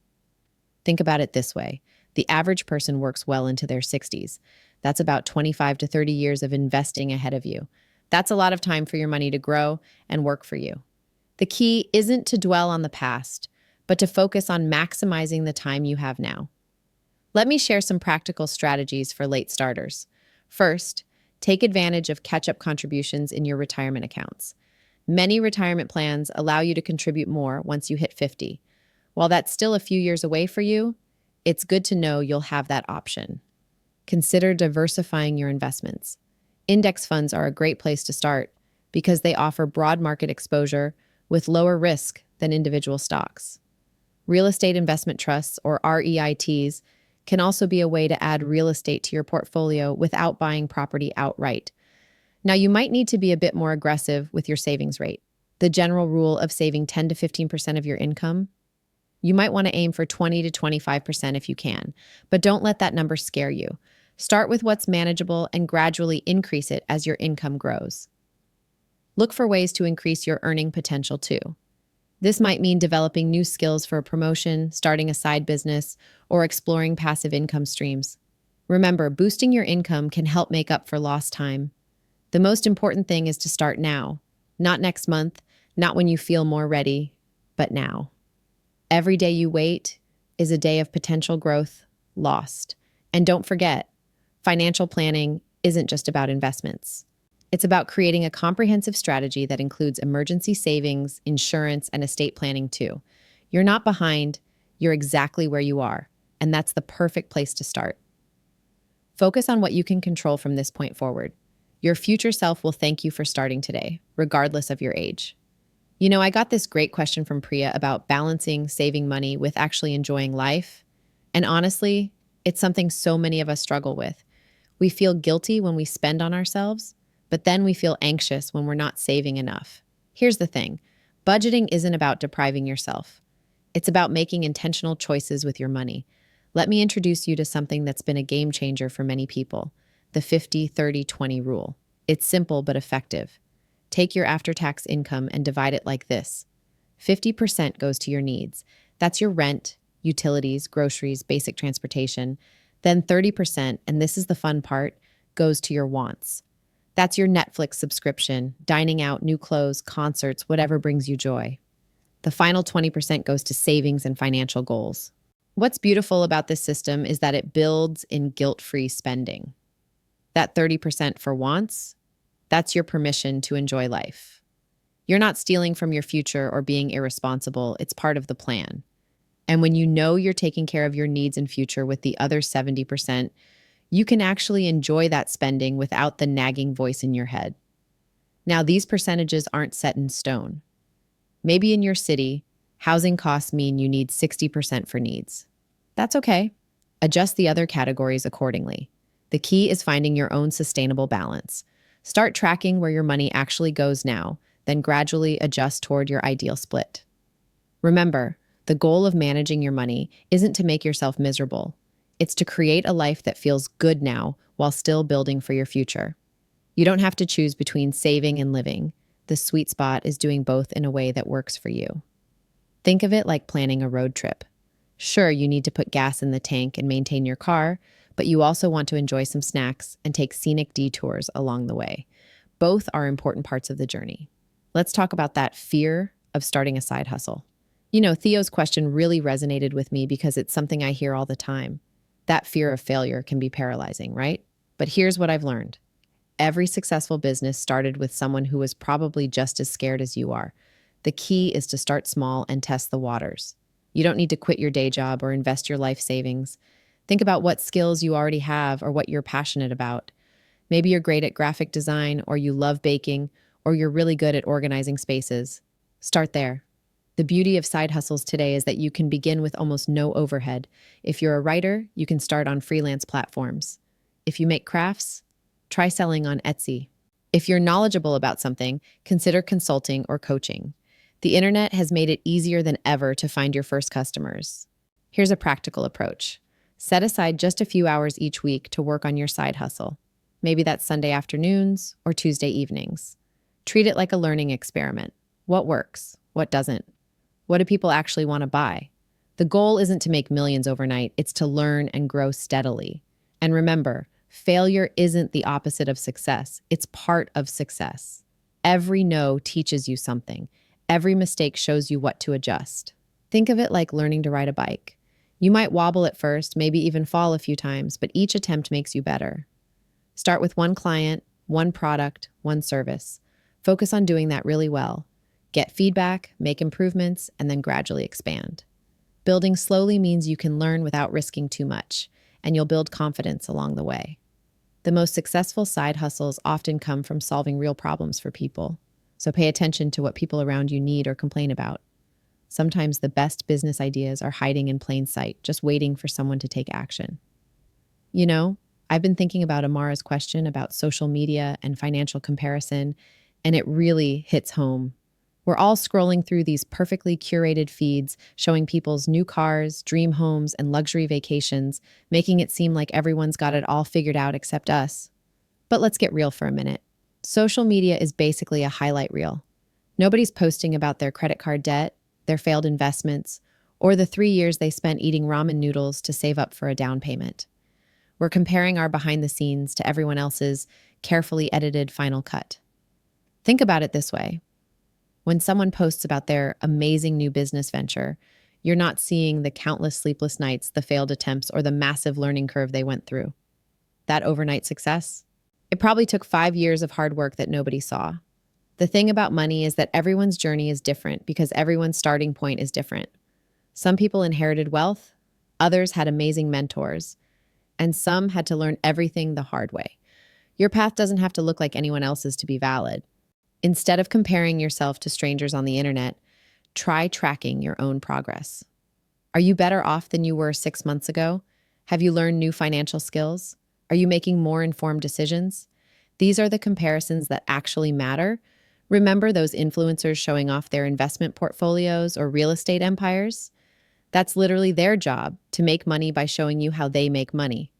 Think about it this way. The average person works well into their 60s. That's about 25 to 30 years of investing ahead of you. That's a lot of time for your money to grow and work for you. The key isn't to dwell on the past, but to focus on maximizing the time you have now. Let me share some practical strategies for late starters. First, take advantage of catch-up contributions in your retirement accounts. Many retirement plans allow you to contribute more once you hit 50. While that's still a few years away for you, it's good to know you'll have that option. Consider diversifying your investments. Index funds are a great place to start because they offer broad market exposure with lower risk than individual stocks. Real estate investment trusts, or REITs, can also be a way to add real estate to your portfolio without buying property outright. Now, you might need to be a bit more aggressive with your savings rate. The general rule of saving 10 to 15% of your income, you might want to aim for 20 to 25% if you can, but don't let that number scare you. Start with what's manageable and gradually increase it as your income grows. Look for ways to increase your earning potential too. This might mean developing new skills for a promotion, starting a side business, or exploring passive income streams. Remember, boosting your income can help make up for lost time. The most important thing is to start now, not next month, not when you feel more ready, but now. Every day you wait is a day of potential growth lost. And don't forget, financial planning isn't just about investments. It's about creating a comprehensive strategy that includes emergency savings, insurance, and estate planning too. You're not behind, you're exactly where you are, and that's the perfect place to start. Focus on what you can control from this point forward. Your future self will thank you for starting today, regardless of your age. I got this great question from Priya about balancing saving money with actually enjoying life. And honestly, it's something so many of us struggle with. We feel guilty when we spend on ourselves, but then we feel anxious when we're not saving enough. Here's the thing. Budgeting isn't about depriving yourself. It's about making intentional choices with your money. Let me introduce you to something that's been a game changer for many people, the 50-30-20 rule. It's simple but effective. Take your after-tax income and divide it like this. 50% goes to your needs. That's your rent, utilities, groceries, basic transportation. Then 30%, and this is the fun part, goes to your wants. That's your Netflix subscription, dining out, new clothes, concerts, whatever brings you joy. The final 20% goes to savings and financial goals. What's beautiful about this system is that it builds in guilt-free spending. That 30% for wants, that's your permission to enjoy life. You're not stealing from your future or being irresponsible, it's part of the plan. And when you know you're taking care of your needs and future with the other 70%, you can actually enjoy that spending without the nagging voice in your head. Now, these percentages aren't set in stone. Maybe in your city, housing costs mean you need 60% for needs. That's okay. Adjust the other categories accordingly. The key is finding your own sustainable balance. Start tracking where your money actually goes now, then gradually adjust toward your ideal split. Remember, the goal of managing your money isn't to make yourself miserable. It's to create a life that feels good now while still building for your future. You don't have to choose between saving and living. The sweet spot is doing both in a way that works for you. Think of it like planning a road trip. Sure, you need to put gas in the tank and maintain your car, but you also want to enjoy some snacks and take scenic detours along the way. Both are important parts of the journey. Let's talk about that fear of starting a side hustle. Theo's question really resonated with me because it's something I hear all the time. That fear of failure can be paralyzing, right? But here's what I've learned. Every successful business started with someone who was probably just as scared as you are. The key is to start small and test the waters. You don't need to quit your day job or invest your life savings. Think about what skills you already have or what you're passionate about. Maybe you're great at graphic design, or you love baking, or you're really good at organizing spaces. Start there. The beauty of side hustles today is that you can begin with almost no overhead. If you're a writer, you can start on freelance platforms. If you make crafts, try selling on Etsy. If you're knowledgeable about something, consider consulting or coaching. The internet has made it easier than ever to find your first customers. Here's a practical approach. Set aside just a few hours each week to work on your side hustle. Maybe that's Sunday afternoons or Tuesday evenings. Treat it like a learning experiment. What works? What doesn't? What do people actually want to buy? The goal isn't to make millions overnight, it's to learn and grow steadily. And remember, failure isn't the opposite of success, it's part of success. Every no teaches you something. Every mistake shows you what to adjust. Think of it like learning to ride a bike. You might wobble at first, maybe even fall a few times, but each attempt makes you better. Start with one client, one product, one service. Focus on doing that really well. Get feedback, make improvements, and then gradually expand. Building slowly means you can learn without risking too much, and you'll build confidence along the way. The most successful side hustles often come from solving real problems for people. So pay attention to what people around you need or complain about. Sometimes the best business ideas are hiding in plain sight, just waiting for someone to take action. I've been thinking about Amara's question about social media and financial comparison, and it really hits home. We're all scrolling through these perfectly curated feeds showing people's new cars, dream homes, and luxury vacations, making it seem like everyone's got it all figured out except us. But let's get real for a minute. Social media is basically a highlight reel. Nobody's posting about their credit card debt, their failed investments, or the 3 years they spent eating ramen noodles to save up for a down payment. We're comparing our behind the scenes to everyone else's carefully edited final cut. Think about it this way. When someone posts about their amazing new business venture, you're not seeing the countless sleepless nights, the failed attempts, or the massive learning curve they went through. That overnight success? It probably took 5 years of hard work that nobody saw. The thing about money is that everyone's journey is different because everyone's starting point is different. Some people inherited wealth, others had amazing mentors, and some had to learn everything the hard way. Your path doesn't have to look like anyone else's to be valid. Instead of comparing yourself to strangers on the internet, try tracking your own progress. Are you better off than you were 6 months ago? Have you learned new financial skills? Are you making more informed decisions? These are the comparisons that actually matter. Remember those influencers showing off their investment portfolios or real estate empires? That's literally their job, to make money by showing you how they make money.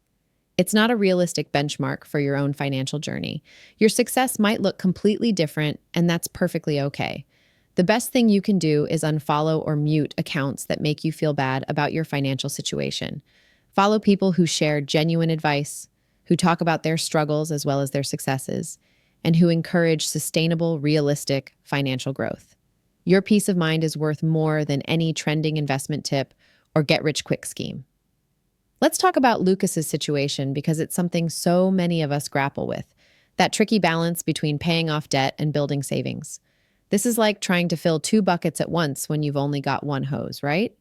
It's not a realistic benchmark for your own financial journey. Your success might look completely different, and that's perfectly okay. The best thing you can do is unfollow or mute accounts that make you feel bad about your financial situation. Follow people who share genuine advice, who talk about their struggles as well as their successes, and who encourage sustainable, realistic financial growth. Your peace of mind is worth more than any trending investment tip or get rich quick scheme. Let's talk about Lucas's situation because it's something so many of us grapple with. That tricky balance between paying off debt and building savings. This is like trying to fill two buckets at once when you've only got one hose, right?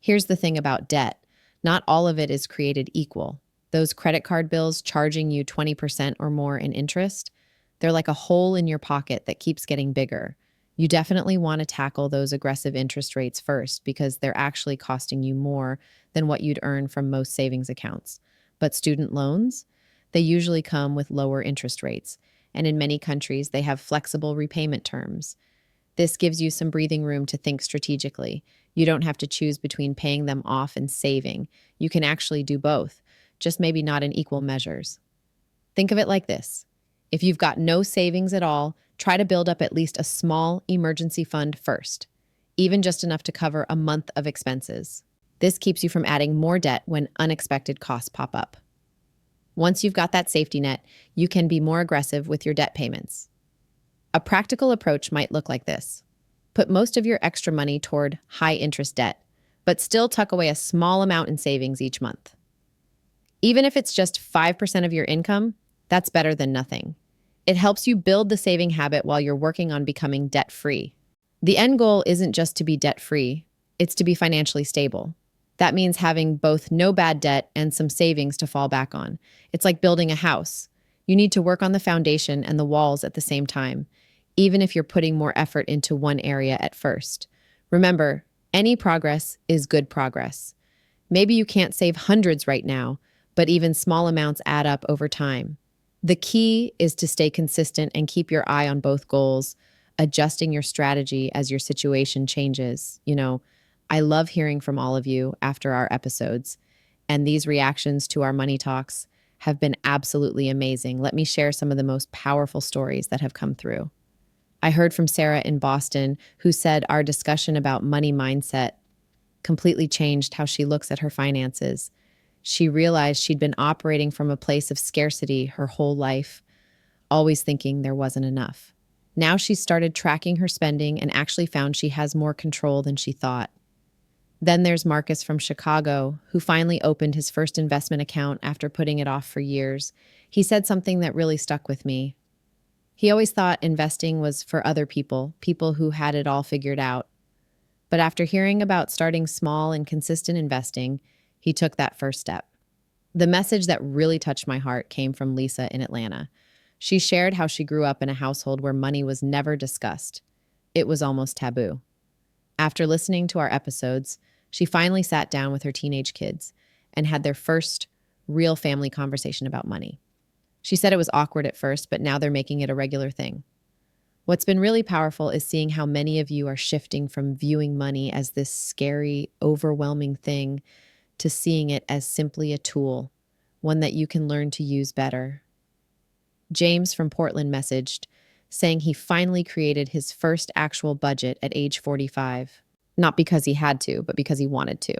Here's the thing about debt. Not all of it is created equal. Those credit card bills charging you 20% or more in interest, they're like a hole in your pocket that keeps getting bigger. You definitely want to tackle those aggressive interest rates first because they're actually costing you more than what you'd earn from most savings accounts. But student loans, they usually come with lower interest rates, and in many countries, they have flexible repayment terms. This gives you some breathing room to think strategically. You don't have to choose between paying them off and saving. You can actually do both, just maybe not in equal measures. Think of it like this. If you've got no savings at all, try to build up at least a small emergency fund first, even just enough to cover a month of expenses. This keeps you from adding more debt when unexpected costs pop up. Once you've got that safety net, you can be more aggressive with your debt payments. A practical approach might look like this. Put most of your extra money toward high-interest debt, but still tuck away a small amount in savings each month. Even if it's just 5% of your income, that's better than nothing. It helps you build the saving habit while you're working on becoming debt-free. The end goal isn't just to be debt-free, it's to be financially stable. That means having both no bad debt and some savings to fall back on. It's like building a house. You need to work on the foundation and the walls at the same time, even if you're putting more effort into one area at first. Remember, any progress is good progress. Maybe you can't save hundreds right now, but even small amounts add up over time. The key is to stay consistent and keep your eye on both goals, adjusting your strategy as your situation changes. I love hearing from all of you after our episodes, and these reactions to our money talks have been absolutely amazing. Let me share some of the most powerful stories that have come through. I heard from Sarah in Boston, who said our discussion about money mindset completely changed how she looks at her finances. She realized she'd been operating from a place of scarcity her whole life, always thinking there wasn't enough. Now she's started tracking her spending and actually found she has more control than she thought. Then there's Marcus from Chicago, who finally opened his first investment account after putting it off for years. He said something that really stuck with me. He always thought investing was for other people, people who had it all figured out. But after hearing about starting small and consistent investing, he took that first step. The message that really touched my heart came from Lisa in Atlanta. She shared how she grew up in a household where money was never discussed. It was almost taboo. After listening to our episodes, she finally sat down with her teenage kids and had their first real family conversation about money. She said it was awkward at first, but now they're making it a regular thing. What's been really powerful is seeing how many of you are shifting from viewing money as this scary, overwhelming thing to seeing it as simply a tool, one that you can learn to use better. James from Portland messaged, saying he finally created his first actual budget at age 45. Not because he had to, but because he wanted to.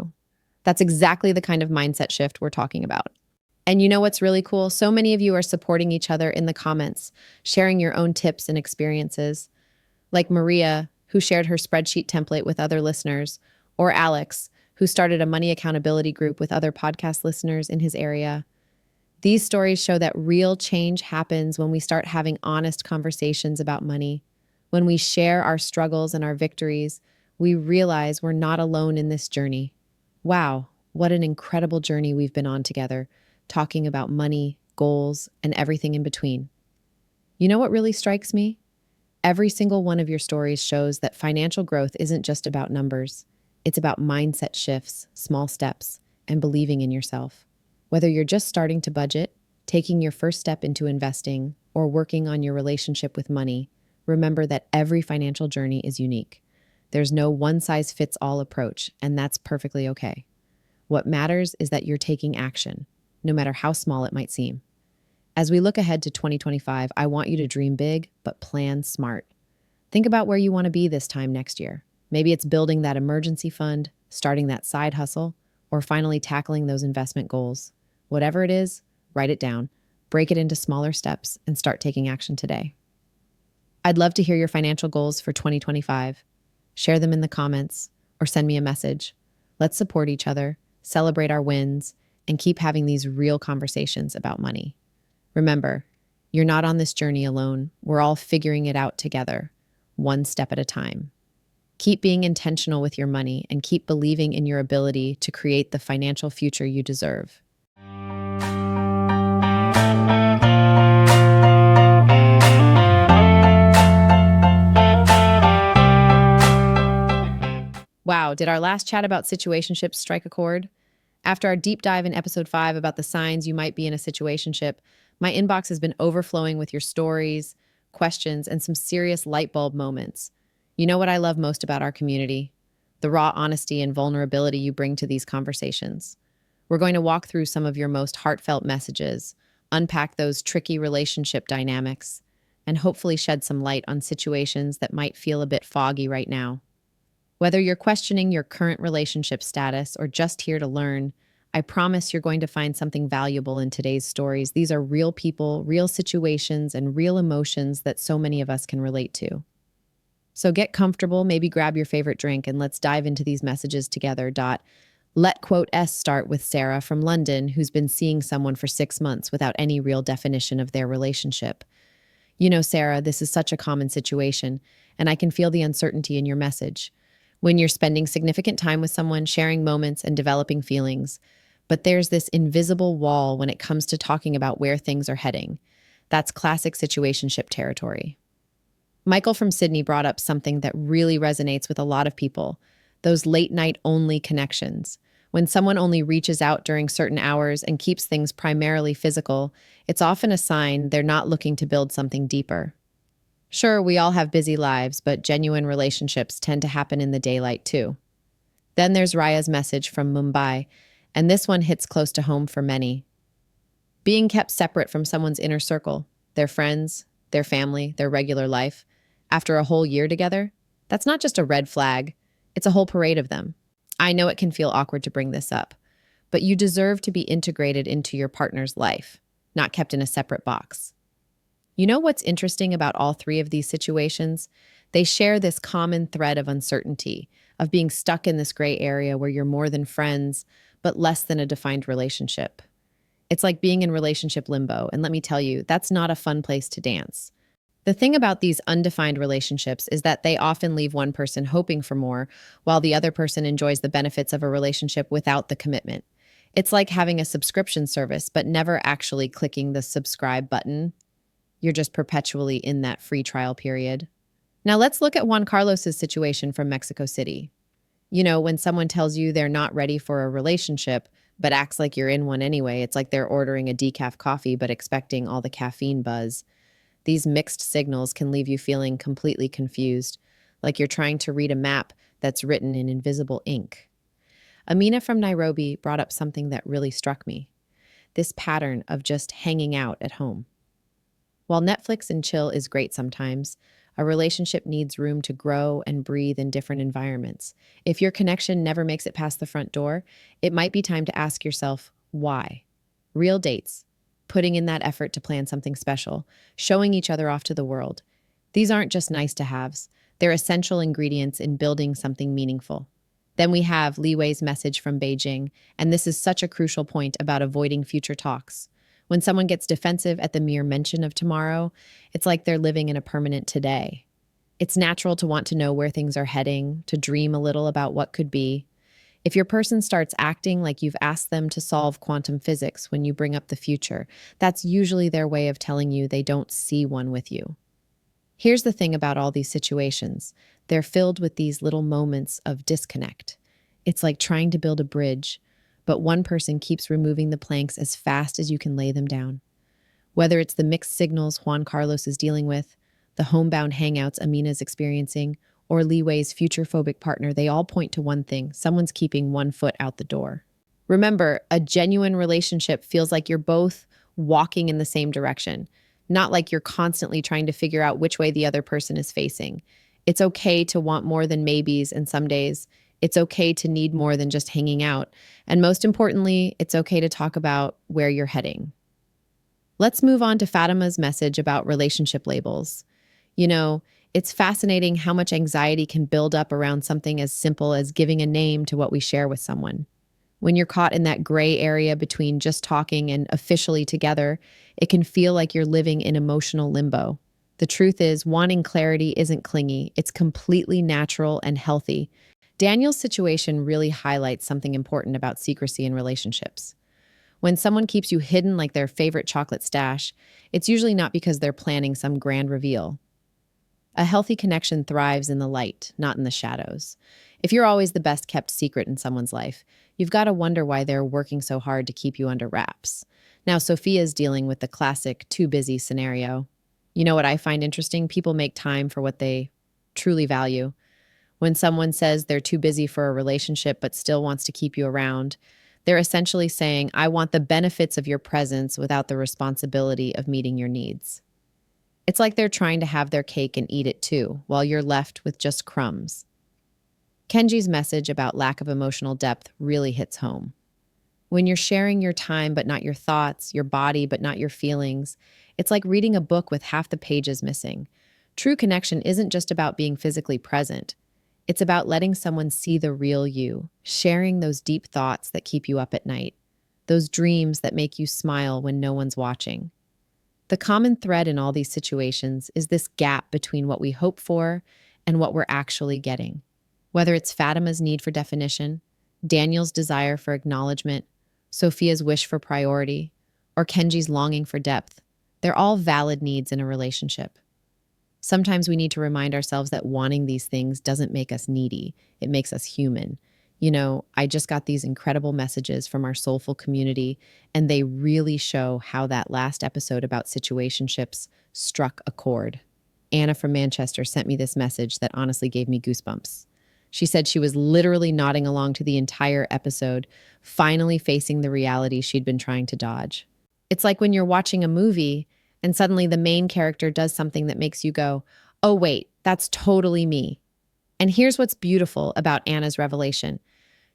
That's exactly the kind of mindset shift we're talking about. And you know what's really cool? So many of you are supporting each other in the comments, sharing your own tips and experiences. Like Maria, who shared her spreadsheet template with other listeners, or Alex, who started a money accountability group with other podcast listeners in his area. These stories show that real change happens when we start having honest conversations about money. When we share our struggles and our victories, we realize we're not alone in this journey. Wow, what an incredible journey we've been on together, talking about money, goals, and everything in between. You know what really strikes me? Every single one of your stories shows that financial growth isn't just about numbers. It's about mindset shifts, small steps, and believing in yourself. Whether you're just starting to budget, taking your first step into investing, or working on your relationship with money, remember that every financial journey is unique. There's no one-size-fits-all approach, and that's perfectly okay. What matters is that you're taking action, no matter how small it might seem. As we look ahead to 2025, I want you to dream big, but plan smart. Think about where you want to be this time next year. Maybe it's building that emergency fund, starting that side hustle, or finally tackling those investment goals. Whatever it is, write it down, break it into smaller steps, and start taking action today. I'd love to hear your financial goals for 2025. Share them in the comments or send me a message. Let's support each other, celebrate our wins, and keep having these real conversations about money. Remember, you're not on this journey alone. We're all figuring it out together, one step at a time. Keep being intentional with your money and keep believing in your ability to create the financial future you deserve. Wow, did our last chat about situationships strike a chord? After our deep dive in episode 5 about the signs you might be in a situationship, my inbox has been overflowing with your stories, questions, and some serious light bulb moments. You know what I love most about our community? The raw honesty and vulnerability you bring to these conversations. We're going to walk through some of your most heartfelt messages, unpack those tricky relationship dynamics, and hopefully shed some light on situations that might feel a bit foggy right now. Whether you're questioning your current relationship status or just here to learn, I promise you're going to find something valuable in today's stories. These are real people, real situations, and real emotions that so many of us can relate to. So get comfortable, maybe grab your favorite drink, and let's dive into these messages together. Let quote S start with Sarah from London, who's been seeing someone for 6 months without any real definition of their relationship. You know, Sarah, this is such a common situation, and I can feel the uncertainty in your message. When you're spending significant time with someone, sharing moments and developing feelings, but there's this invisible wall when it comes to talking about where things are heading. That's classic situationship territory. Michael from Sydney brought up something that really resonates with a lot of people, those late night only connections. When someone only reaches out during certain hours and keeps things primarily physical, it's often a sign they're not looking to build something deeper. Sure, we all have busy lives, but genuine relationships tend to happen in the daylight too. Then there's Raya's message from Mumbai, and this one hits close to home for many. Being kept separate from someone's inner circle, their friends, their family, their regular life, after a whole year together, that's not just a red flag, it's a whole parade of them. I know it can feel awkward to bring this up, but you deserve to be integrated into your partner's life, not kept in a separate box. You know what's interesting about all three of these situations? They share this common thread of uncertainty, of being stuck in this gray area where you're more than friends, but less than a defined relationship. It's like being in relationship limbo, and let me tell you, that's not a fun place to dance. The thing about these undefined relationships is that they often leave one person hoping for more, while the other person enjoys the benefits of a relationship without the commitment. It's like having a subscription service, but never actually clicking the subscribe button. You're just perpetually in that free trial period. Now let's look at Juan Carlos's situation from Mexico City. You know, when someone tells you they're not ready for a relationship, but acts like you're in one anyway, it's like they're ordering a decaf coffee but expecting all the caffeine buzz. These mixed signals can leave you feeling completely confused, like you're trying to read a map that's written in invisible ink. Amina from Nairobi brought up something that really struck me. This pattern of just hanging out at home. While Netflix and chill is great sometimes, a relationship needs room to grow and breathe in different environments. If your connection never makes it past the front door, it might be time to ask yourself, why? Real dates, putting in that effort to plan something special, showing each other off to the world. These aren't just nice to haves, they're essential ingredients in building something meaningful. Then we have Li Wei's message from Beijing, and this is such a crucial point about avoiding future talks. When someone gets defensive at the mere mention of tomorrow, it's like they're living in a permanent today. It's natural to want to know where things are heading, to dream a little about what could be. If your person starts acting like you've asked them to solve quantum physics when you bring up the future, that's usually their way of telling you they don't see one with you. Here's the thing about all these situations. They're filled with these little moments of disconnect. It's like trying to build a bridge, but one person keeps removing the planks as fast as you can lay them down. Whether it's the mixed signals Juan Carlos is dealing with, the homebound hangouts Amina's experiencing, or Li Wei's future-phobic partner, they all point to one thing: someone's keeping one foot out the door. Remember, a genuine relationship feels like you're both walking in the same direction, not like you're constantly trying to figure out which way the other person is facing. It's okay to want more than maybes, and some days it's okay to need more than just hanging out. And most importantly, it's okay to talk about where you're heading. Let's move on to Fatima's message about relationship labels. You know, it's fascinating how much anxiety can build up around something as simple as giving a name to what we share with someone. When you're caught in that gray area between just talking and officially together, it can feel like you're living in emotional limbo. The truth is, wanting clarity isn't clingy, it's completely natural and healthy. Daniel's situation really highlights something important about secrecy in relationships. When someone keeps you hidden like their favorite chocolate stash, it's usually not because they're planning some grand reveal. A healthy connection thrives in the light, not in the shadows. If you're always the best kept secret in someone's life, you've got to wonder why they're working so hard to keep you under wraps. Now, Sophia's dealing with the classic too busy scenario. You know what I find interesting? People make time for what they truly value. When someone says they're too busy for a relationship but still wants to keep you around, they're essentially saying, I want the benefits of your presence without the responsibility of meeting your needs. It's like they're trying to have their cake and eat it too, while you're left with just crumbs. Kenji's message about lack of emotional depth really hits home. When you're sharing your time but not your thoughts, your body but not your feelings, it's like reading a book with half the pages missing. True connection isn't just about being physically present. It's about letting someone see the real you, sharing those deep thoughts that keep you up at night, those dreams that make you smile when no one's watching. The common thread in all these situations is this gap between what we hope for and what we're actually getting. Whether it's Fatima's need for definition, Daniel's desire for acknowledgement, Sophia's wish for priority, or Kenji's longing for depth, they're all valid needs in a relationship. Sometimes we need to remind ourselves that wanting these things doesn't make us needy, it makes us human. You know, I just got these incredible messages from our Soulful community, and they really show how that last episode about situationships struck a chord. Anna from Manchester sent me this message that honestly gave me goosebumps. She said she was literally nodding along to the entire episode, finally facing the reality she'd been trying to dodge. It's like when you're watching a movie and suddenly the main character does something that makes you go, oh, wait, that's totally me. And here's what's beautiful about Anna's revelation.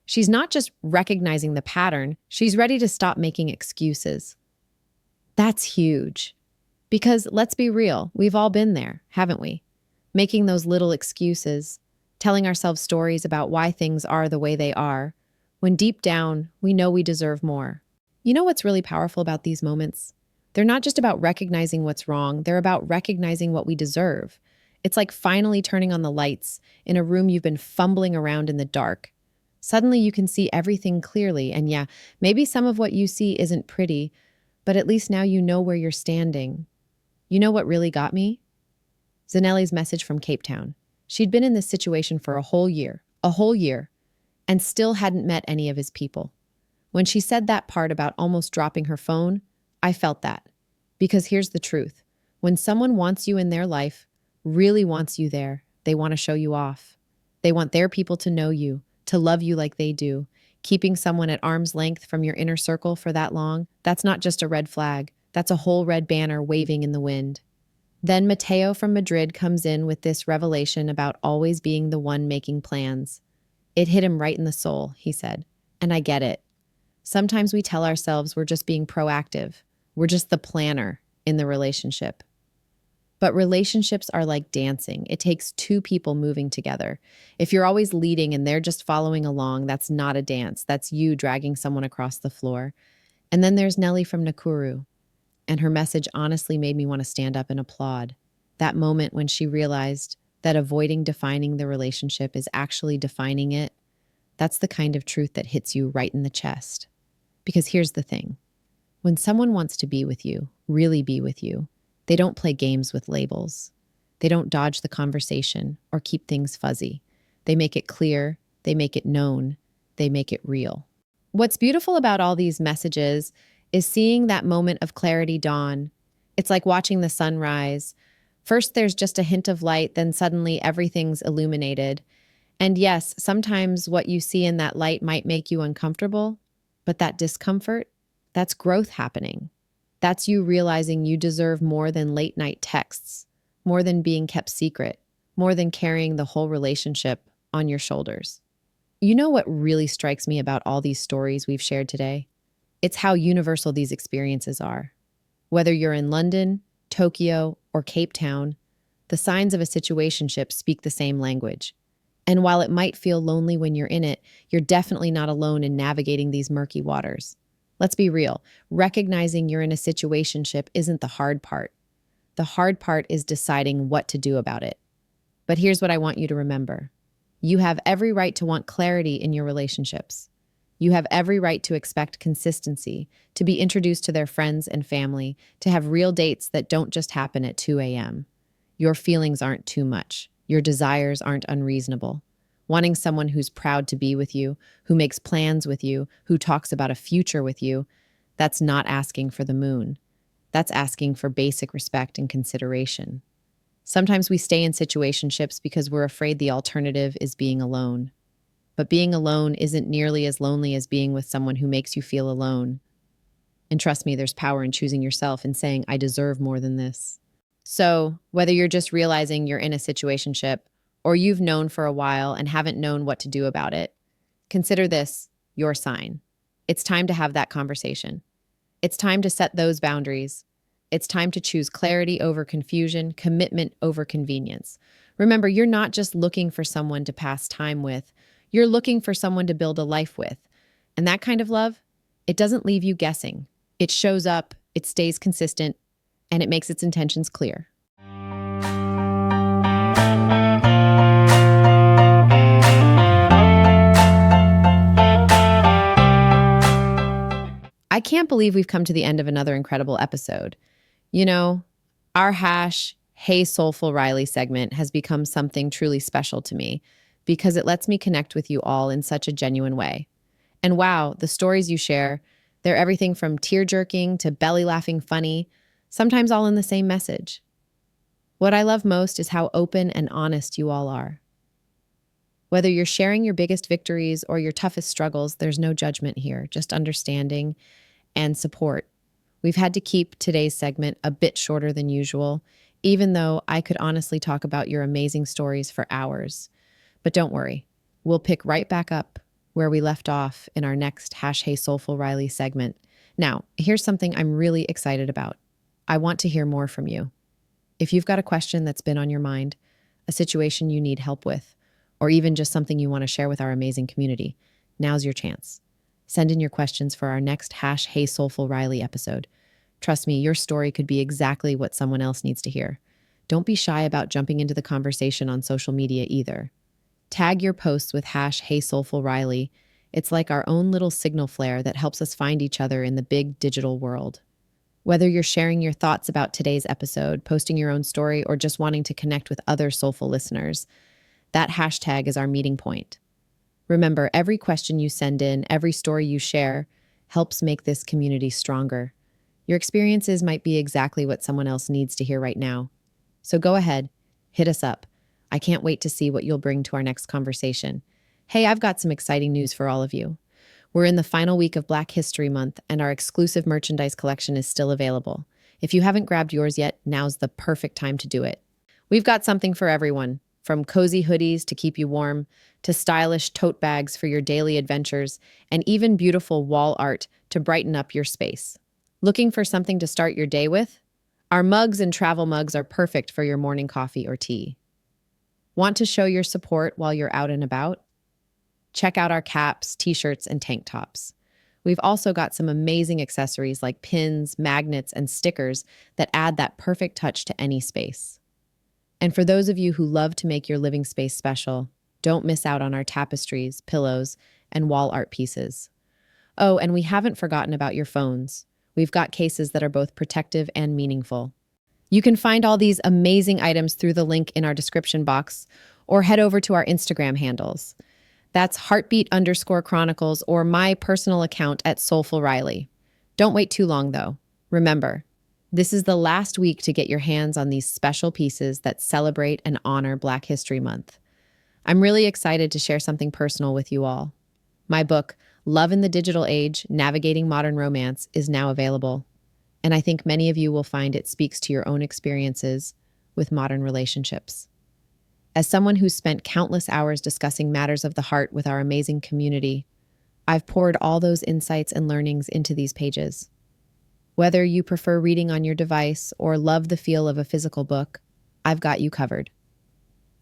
She's not just recognizing the pattern, she's ready to stop making excuses. That's huge. Because let's be real, we've all been there, haven't we? Making those little excuses, telling ourselves stories about why things are the way they are, when deep down, we know we deserve more. You know what's really powerful about these moments? They're not just about recognizing what's wrong, they're about recognizing what we deserve. It's like finally turning on the lights in a room you've been fumbling around in the dark. Suddenly you can see everything clearly, and yeah, maybe some of what you see isn't pretty, but at least now you know where you're standing. You know what really got me? Zanelli's message from Cape Town. She'd been in this situation for a whole year, and still hadn't met any of his people. When she said that part about almost dropping her phone, I felt that. Because here's the truth. When someone wants you in their life, really wants you there, they want to show you off. They want their people to know you, to love you like they do. Keeping someone at arm's length from your inner circle for that long, that's not just a red flag. That's a whole red banner waving in the wind. Then Mateo from Madrid comes in with this revelation about always being the one making plans. It hit him right in the soul, he said. And I get it. Sometimes we tell ourselves we're just being proactive. We're just the planner in the relationship. But relationships are like dancing. It takes two people moving together. If you're always leading and they're just following along, that's not a dance. That's you dragging someone across the floor. And then there's Nellie from Nakuru. And her message honestly made me want to stand up and applaud. That moment when she realized that avoiding defining the relationship is actually defining it, that's the kind of truth that hits you right in the chest. Because here's the thing. When someone wants to be with you, really be with you, they don't play games with labels. They don't dodge the conversation or keep things fuzzy. They make it clear, they make it known, they make it real. What's beautiful about all these messages is seeing that moment of clarity dawn. It's like watching the sun rise. First, there's just a hint of light, then suddenly everything's illuminated. And yes, sometimes what you see in that light might make you uncomfortable, but that discomfort, that's growth happening. That's you realizing you deserve more than late night texts, more than being kept secret, more than carrying the whole relationship on your shoulders. You know what really strikes me about all these stories we've shared today? It's how universal these experiences are. Whether you're in London, Tokyo, or Cape Town, the signs of a situationship speak the same language. And while it might feel lonely when you're in it, you're definitely not alone in navigating these murky waters. Let's be real, recognizing you're in a situationship isn't the hard part. The hard part is deciding what to do about it. But here's what I want you to remember. You have every right to want clarity in your relationships. You have every right to expect consistency, to be introduced to their friends and family, to have real dates that don't just happen at 2 a.m. Your feelings aren't too much. Your desires aren't unreasonable. Wanting someone who's proud to be with you, who makes plans with you, who talks about a future with you, that's not asking for the moon. That's asking for basic respect and consideration. Sometimes we stay in situationships because we're afraid the alternative is being alone. But being alone isn't nearly as lonely as being with someone who makes you feel alone. And trust me, there's power in choosing yourself and saying, I deserve more than this. So, whether you're just realizing you're in a situationship or you've known for a while and haven't known what to do about it, consider this your sign. It's time to have that conversation. It's time to set those boundaries. It's time to choose clarity over confusion, commitment over convenience. Remember, you're not just looking for someone to pass time with, you're looking for someone to build a life with. And that kind of love, it doesn't leave you guessing. It shows up, it stays consistent, and it makes its intentions clear. I can't believe we've come to the end of another incredible episode. You know, our Hey Soulful Riley segment has become something truly special to me because it lets me connect with you all in such a genuine way. And wow, the stories you share, they're everything from tear jerking to belly laughing funny, sometimes all in the same message. What I love most is how open and honest you all are. Whether you're sharing your biggest victories or your toughest struggles, there's no judgment here, just understanding and support. We've had to keep today's segment a bit shorter than usual, even though I could honestly talk about your amazing stories for hours. But don't worry, we'll pick right back up where we left off in our next Hey Soulful Riley segment. Now, here's something I'm really excited about. I want to hear more from you. If you've got a question that's been on your mind, a situation you need help with, or even just something you want to share with our amazing community, now's your chance. Send in your questions for our next Hey Soulful Riley episode. Trust me, your story could be exactly what someone else needs to hear. Don't be shy about jumping into the conversation on social media either. Tag your posts with Hey Soulful Riley. It's like our own little signal flare that helps us find each other in the big digital world. Whether you're sharing your thoughts about today's episode, posting your own story, or just wanting to connect with other soulful listeners, that hashtag is our meeting point. Remember, every question you send in, every story you share, helps make this community stronger. Your experiences might be exactly what someone else needs to hear right now. So go ahead, hit us up. I can't wait to see what you'll bring to our next conversation. Hey, I've got some exciting news for all of you. We're in the final week of Black History Month, and our exclusive merchandise collection is still available. If you haven't grabbed yours yet, now's the perfect time to do it. We've got something for everyone, from cozy hoodies to keep you warm, to stylish tote bags for your daily adventures, and even beautiful wall art to brighten up your space. Looking for something to start your day with? Our mugs and travel mugs are perfect for your morning coffee or tea. Want to show your support while you're out and about? Check out our caps, t-shirts, and tank tops. We've also got some amazing accessories like pins, magnets, and stickers that add that perfect touch to any space. And for those of you who love to make your living space special, don't miss out on our tapestries, pillows, and wall art pieces. Oh, and we haven't forgotten about your phones. We've got cases that are both protective and meaningful. You can find all these amazing items through the link in our description box or head over to our Instagram handles. That's heartbeat_chronicles or my personal account at Soulful Riley. Don't wait too long though. Remember, this is the last week to get your hands on these special pieces that celebrate and honor Black History Month. I'm really excited to share something personal with you all. My book, Love in the Digital Age, Navigating Modern Romance, is now available. And I think many of you will find it speaks to your own experiences with modern relationships. As someone who's spent countless hours discussing matters of the heart with our amazing community, I've poured all those insights and learnings into these pages. Whether you prefer reading on your device or love the feel of a physical book, I've got you covered.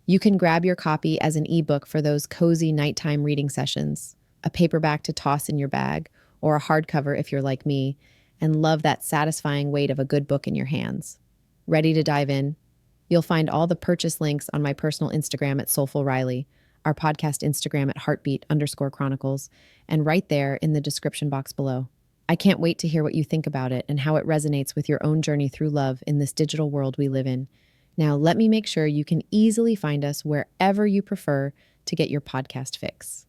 You can grab your copy as an ebook for those cozy nighttime reading sessions, a paperback to toss in your bag, or a hardcover if you're like me and love that satisfying weight of a good book in your hands. Ready to dive in? You'll find all the purchase links on my personal Instagram at soulfulriley, our podcast Instagram at heartbeat_chronicles, and right there in the description box below. I can't wait to hear what you think about it and how it resonates with your own journey through love in this digital world we live in. Now, let me make sure you can easily find us wherever you prefer to get your podcast fix.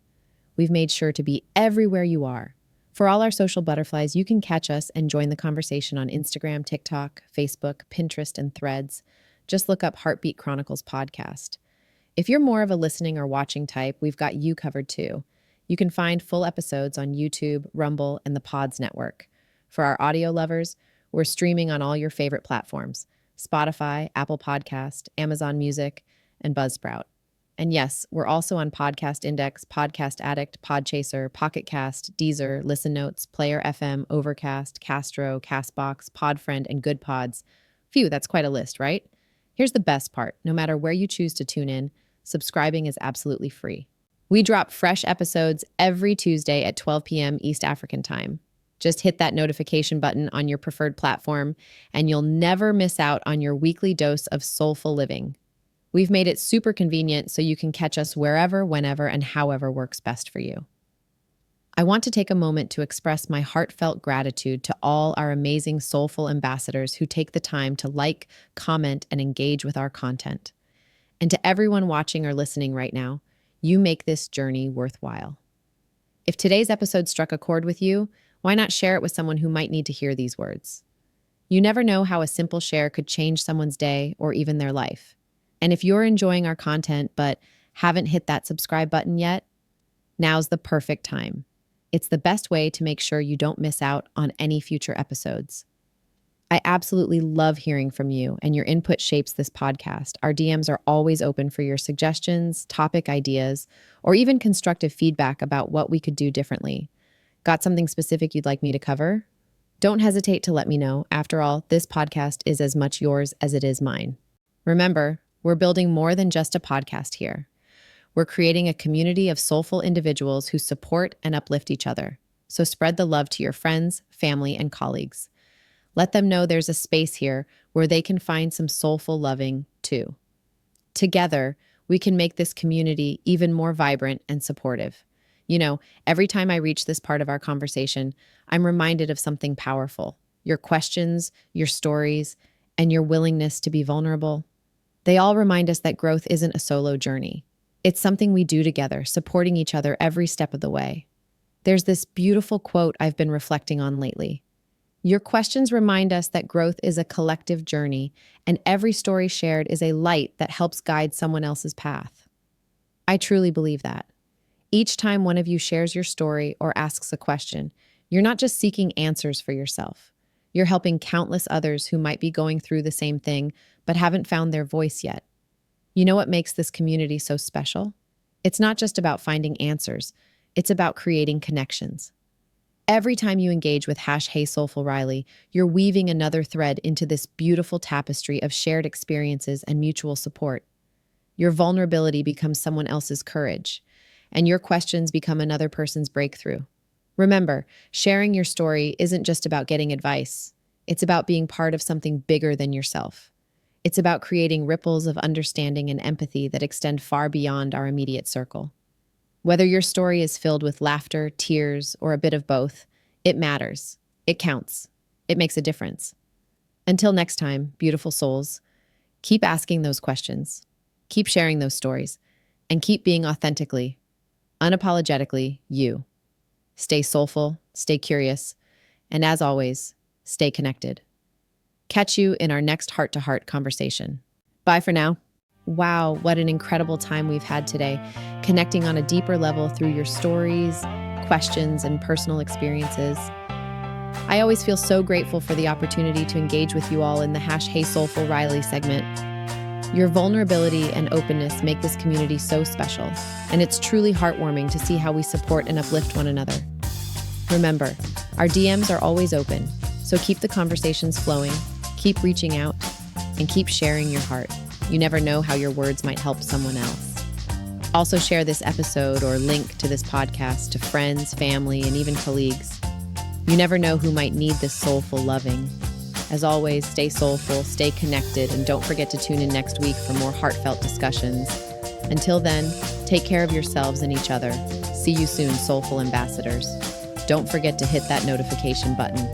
We've made sure to be everywhere you are. For all our social butterflies, you can catch us and join the conversation on Instagram, TikTok, Facebook, Pinterest, and Threads. Just look up Heartbeat Chronicles Podcast. If you're more of a listening or watching type, we've got you covered too. You can find full episodes on YouTube, Rumble, and the Pods Network. For our audio lovers, we're streaming on all your favorite platforms: Spotify, Apple Podcast, Amazon Music, and Buzzsprout. And yes, we're also on Podcast Index, Podcast Addict, Podchaser, Pocket Cast, Deezer, Listen Notes, Player FM, Overcast, Castro, Castbox, Podfriend, and Good Pods. Phew, that's quite a list, right? Here's the best part. No matter where you choose to tune in, subscribing is absolutely free. We drop fresh episodes every Tuesday at 12 p.m. East African time. Just hit that notification button on your preferred platform, and you'll never miss out on your weekly dose of soulful living. We've made it super convenient so you can catch us wherever, whenever, and however works best for you. I want to take a moment to express my heartfelt gratitude to all our amazing soulful ambassadors who take the time to like, comment, and engage with our content. And to everyone watching or listening right now, you make this journey worthwhile. If today's episode struck a chord with you, why not share it with someone who might need to hear these words? You never know how a simple share could change someone's day or even their life. And if you're enjoying our content but haven't hit that subscribe button yet, now's the perfect time. It's the best way to make sure you don't miss out on any future episodes. I absolutely love hearing from you, and your input shapes this podcast. Our DMs are always open for your suggestions, topic ideas, or even constructive feedback about what we could do differently. Got something specific you'd like me to cover? Don't hesitate to let me know. After all, this podcast is as much yours as it is mine. Remember, we're building more than just a podcast here. We're creating a community of soulful individuals who support and uplift each other. So spread the love to your friends, family, and colleagues. Let them know there's a space here where they can find some soulful loving too. Together, we can make this community even more vibrant and supportive. You know, every time I reach this part of our conversation, I'm reminded of something powerful. Your questions, your stories, and your willingness to be vulnerable. They all remind us that growth isn't a solo journey. It's something we do together, supporting each other every step of the way. There's this beautiful quote I've been reflecting on lately. Your questions remind us that growth is a collective journey, and every story shared is a light that helps guide someone else's path. I truly believe that. Each time one of you shares your story or asks a question, you're not just seeking answers for yourself. You're helping countless others who might be going through the same thing but haven't found their voice yet. You know what makes this community so special? It's not just about finding answers. It's about creating connections. Every time you engage with #heysoulfulriley, you're weaving another thread into this beautiful tapestry of shared experiences and mutual support. Your vulnerability becomes someone else's courage, and your questions become another person's breakthrough. Remember, sharing your story isn't just about getting advice. It's about being part of something bigger than yourself. It's about creating ripples of understanding and empathy that extend far beyond our immediate circle. Whether your story is filled with laughter, tears, or a bit of both, it matters. It counts. It makes a difference. Until next time, beautiful souls, keep asking those questions, keep sharing those stories, and keep being authentically, unapologetically you. Stay soulful, stay curious, and as always, stay connected. Catch you in our next heart-to-heart conversation. Bye for now. Wow, what an incredible time we've had today, connecting on a deeper level through your stories, questions, and personal experiences. I always feel so grateful for the opportunity to engage with you all in the #HeySoulfulRiley segment. Your vulnerability and openness make this community so special, and it's truly heartwarming to see how we support and uplift one another. Remember, our DMs are always open, so keep the conversations flowing, keep reaching out, and keep sharing your heart. You never know how your words might help someone else. Also, share this episode or link to this podcast to friends, family, and even colleagues. You never know who might need this soulful loving. As always, stay soulful, stay connected, and don't forget to tune in next week for more heartfelt discussions. Until then, take care of yourselves and each other. See you soon, soulful ambassadors. Don't forget to hit that notification button